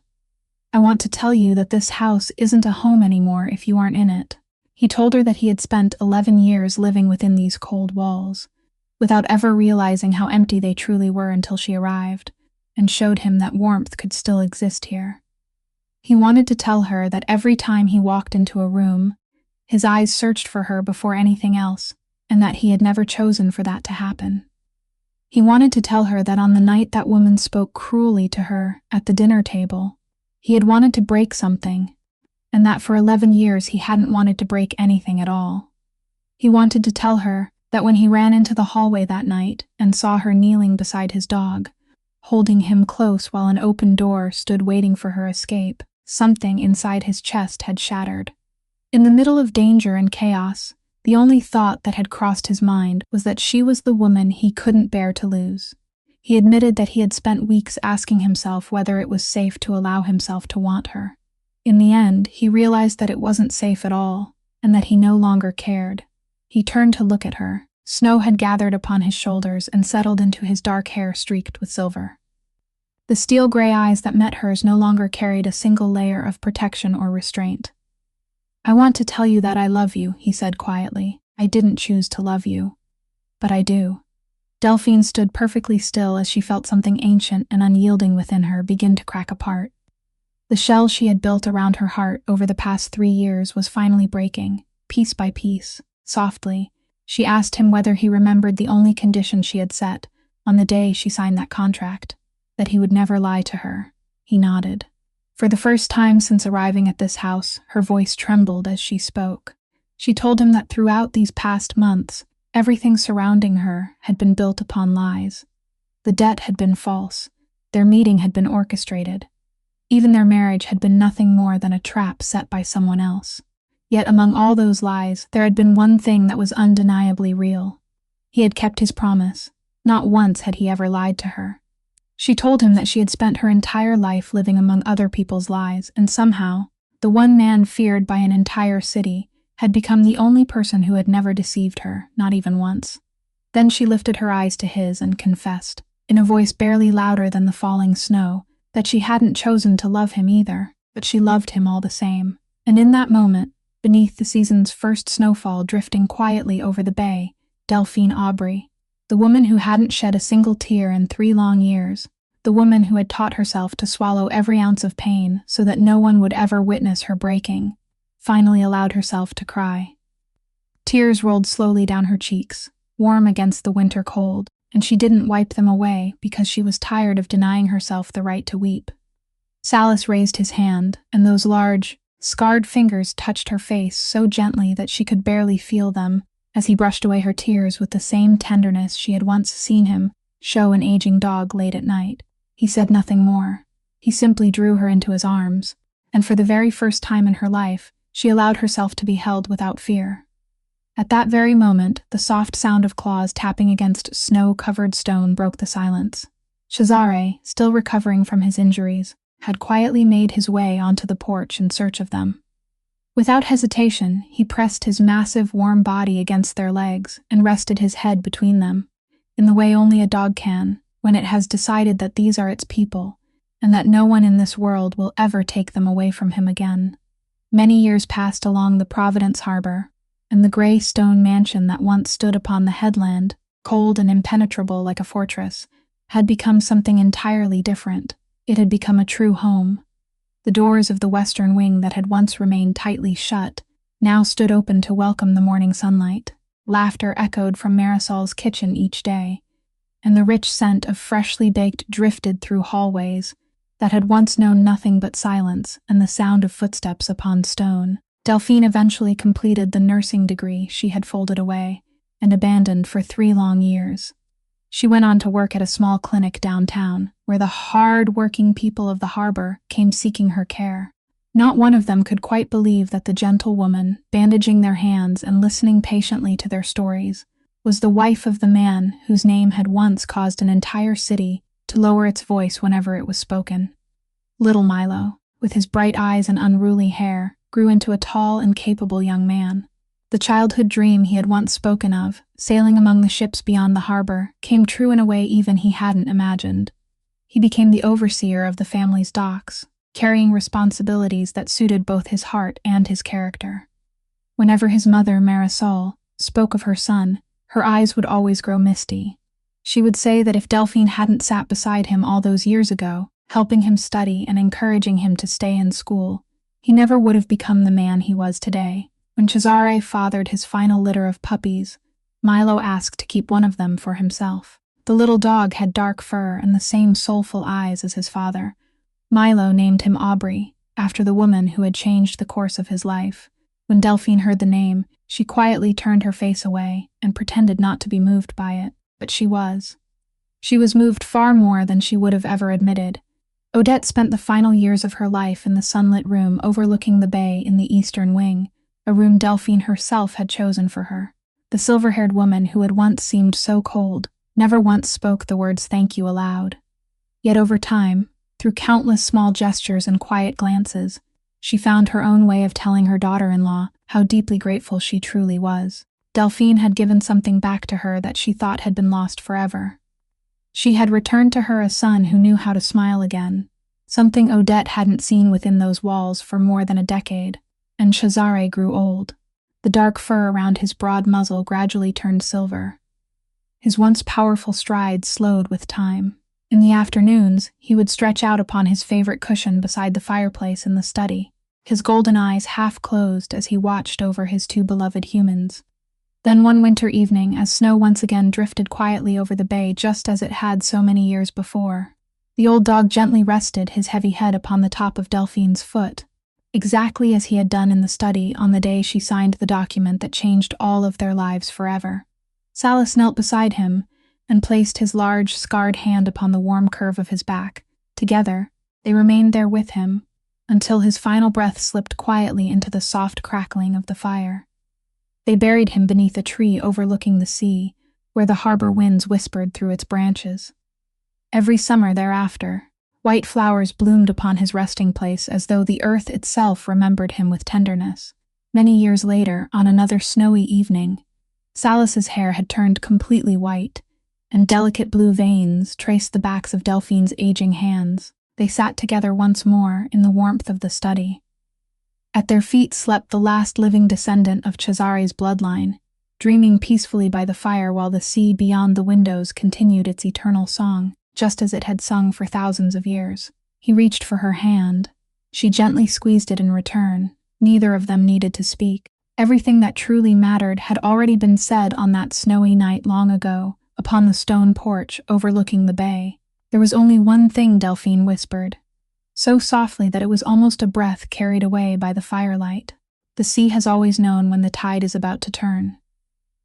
"I want to tell you that this house isn't a home anymore if you aren't in it." He told her that he had spent 11 years living within these cold walls, without ever realizing how empty they truly were until she arrived, and showed him that warmth could still exist here. He wanted to tell her that every time he walked into a room, his eyes searched for her before anything else, and that he had never chosen for that to happen. He wanted to tell her that on the night that woman spoke cruelly to her at the dinner table, he had wanted to break something, and that for 11 years he hadn't wanted to break anything at all. He wanted to tell her that when he ran into the hallway that night and saw her kneeling beside his dog, holding him close while an open door stood waiting for her escape, something inside his chest had shattered. In the middle of danger and chaos, the only thought that had crossed his mind was that she was the woman he couldn't bear to lose. He admitted that he had spent weeks asking himself whether it was safe to allow himself to want her. In the end, he realized that it wasn't safe at all, and that he no longer cared. He turned to look at her. Snow had gathered upon his shoulders and settled into his dark hair streaked with silver. The steel-gray eyes that met hers no longer carried a single layer of protection or restraint. "I want to tell you that I love you," he said quietly. "I didn't choose to love you, but I do." Delphine stood perfectly still as she felt something ancient and unyielding within her begin to crack apart. The shell she had built around her heart over the past 3 years was finally breaking, piece by piece. Softly, she asked him whether he remembered the only condition she had set, on the day she signed that contract, that he would never lie to her. He nodded. For the first time since arriving at this house, her voice trembled as she spoke. She told him that throughout these past months, everything surrounding her had been built upon lies. The debt had been false. Their meeting had been orchestrated. Even their marriage had been nothing more than a trap set by someone else. Yet among all those lies, there had been one thing that was undeniably real. He had kept his promise. Not once had he ever lied to her. She told him that she had spent her entire life living among other people's lies, and somehow, the one man feared by an entire city had become the only person who had never deceived her, not even once. Then she lifted her eyes to his and confessed, in a voice barely louder than the falling snow, that she hadn't chosen to love him either, but she loved him all the same. And in that moment, beneath the season's first snowfall drifting quietly over the bay, Delphine Aubrey, the woman who hadn't shed a single tear in 3 long years, the woman who had taught herself to swallow every ounce of pain so that no one would ever witness her breaking, finally allowed herself to cry. Tears rolled slowly down her cheeks, warm against the winter cold, and she didn't wipe them away because she was tired of denying herself the right to weep. Salas raised his hand, and those large, scarred fingers touched her face so gently that she could barely feel them as he brushed away her tears with the same tenderness she had once seen him show an aging dog late at night. He said nothing more. He simply drew her into his arms, and for the very first time in her life, she allowed herself to be held without fear. At that very moment, the soft sound of claws tapping against snow-covered stone broke the silence. Cesare, still recovering from his injuries, had quietly made his way onto the porch in search of them. Without hesitation, he pressed his massive, warm body against their legs and rested his head between them, in the way only a dog can, when it has decided that these are its people, and that no one in this world will ever take them away from him again. Many years passed along the Providence harbor, and the gray stone mansion that once stood upon the headland, cold and impenetrable like a fortress, had become something entirely different. It had become a true home. The doors of the western wing that had once remained tightly shut now stood open to welcome the morning sunlight. Laughter echoed from Marisol's kitchen each day, and the rich scent of freshly baked drifted through hallways that had once known nothing but silence and the sound of footsteps upon stone. Delphine eventually completed the nursing degree she had folded away and abandoned for 3 long years. She went on to work at a small clinic downtown, where the hard-working people of the harbor came seeking her care. Not one of them could quite believe that the gentle woman, bandaging their hands and listening patiently to their stories, was the wife of the man whose name had once caused an entire city to lower its voice whenever it was spoken. Little Milo, with his bright eyes and unruly hair, grew into a tall and capable young man. The childhood dream he had once spoken of, sailing among the ships beyond the harbor, came true in a way even he hadn't imagined. He became the overseer of the family's docks, carrying responsibilities that suited both his heart and his character. Whenever his mother, Marisol, spoke of her son, her eyes would always grow misty. She would say that if Delphine hadn't sat beside him all those years ago, helping him study and encouraging him to stay in school, he never would have become the man he was today. When Cesare fathered his final litter of puppies, Milo asked to keep one of them for himself. The little dog had dark fur and the same soulful eyes as his father. Milo named him Aubrey, after the woman who had changed the course of his life. When Delphine heard the name, she quietly turned her face away and pretended not to be moved by it, but she was. She was moved far more than she would have ever admitted. Odette spent the final years of her life in the sunlit room overlooking the bay in the eastern wing, a room Delphine herself had chosen for her. The silver-haired woman who had once seemed so cold never once spoke the words thank you aloud. Yet over time, through countless small gestures and quiet glances, she found her own way of telling her daughter-in-law how deeply grateful she truly was. Delphine had given something back to her that she thought had been lost forever. She had returned to her a son who knew how to smile again, something Odette hadn't seen within those walls for more than a decade. And Cesare grew old. The dark fur around his broad muzzle gradually turned silver. His once powerful strides slowed with time. In the afternoons, he would stretch out upon his favorite cushion beside the fireplace in the study, his golden eyes half closed as he watched over his 2 beloved humans. Then one winter evening, as snow once again drifted quietly over the bay just as it had so many years before, the old dog gently rested his heavy head upon the top of Delphine's foot, exactly as he had done in the study on the day she signed the document that changed all of their lives forever. Salas knelt beside him and placed his large, scarred hand upon the warm curve of his back. Together, they remained there with him until his final breath slipped quietly into the soft crackling of the fire. They buried him beneath a tree overlooking the sea, where the harbor winds whispered through its branches. Every summer thereafter, white flowers bloomed upon his resting place as though the earth itself remembered him with tenderness. Many years later, on another snowy evening, Salus's hair had turned completely white, and delicate blue veins traced the backs of Delphine's aging hands. They sat together once more in the warmth of the study. At their feet slept the last living descendant of Cesare's bloodline, dreaming peacefully by the fire while the sea beyond the windows continued its eternal song, just as it had sung for thousands of years. He reached for her hand. She gently squeezed it in return. Neither of them needed to speak. Everything that truly mattered had already been said on that snowy night long ago, upon the stone porch overlooking the bay. There was only one thing, Delphine whispered, so softly that it was almost a breath carried away by the firelight. The sea has always known when the tide is about to turn.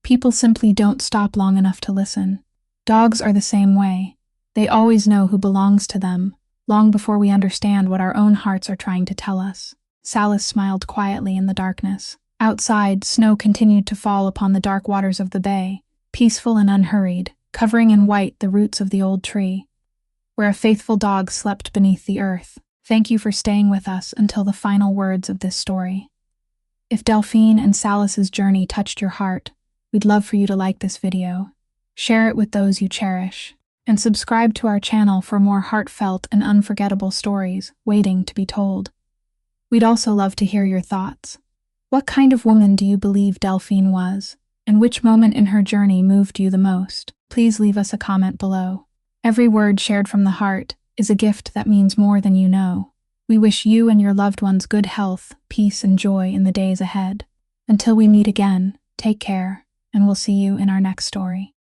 People simply don't stop long enough to listen. Dogs are the same way. They always know who belongs to them, long before we understand what our own hearts are trying to tell us. Salus smiled quietly in the darkness. Outside, snow continued to fall upon the dark waters of the bay, peaceful and unhurried, covering in white the roots of the old tree, where a faithful dog slept beneath the earth. Thank you for staying with us until the final words of this story. If Delphine and Salus's journey touched your heart, we'd love for you to like this video, share it with those you cherish, and subscribe to our channel for more heartfelt and unforgettable stories waiting to be told. We'd also love to hear your thoughts. What kind of woman do you believe Delphine was, and which moment in her journey moved you the most? Please leave us a comment below. Every word shared from the heart is a gift that means more than you know. We wish you and your loved ones good health, peace, and joy in the days ahead. Until we meet again, take care, and we'll see you in our next story.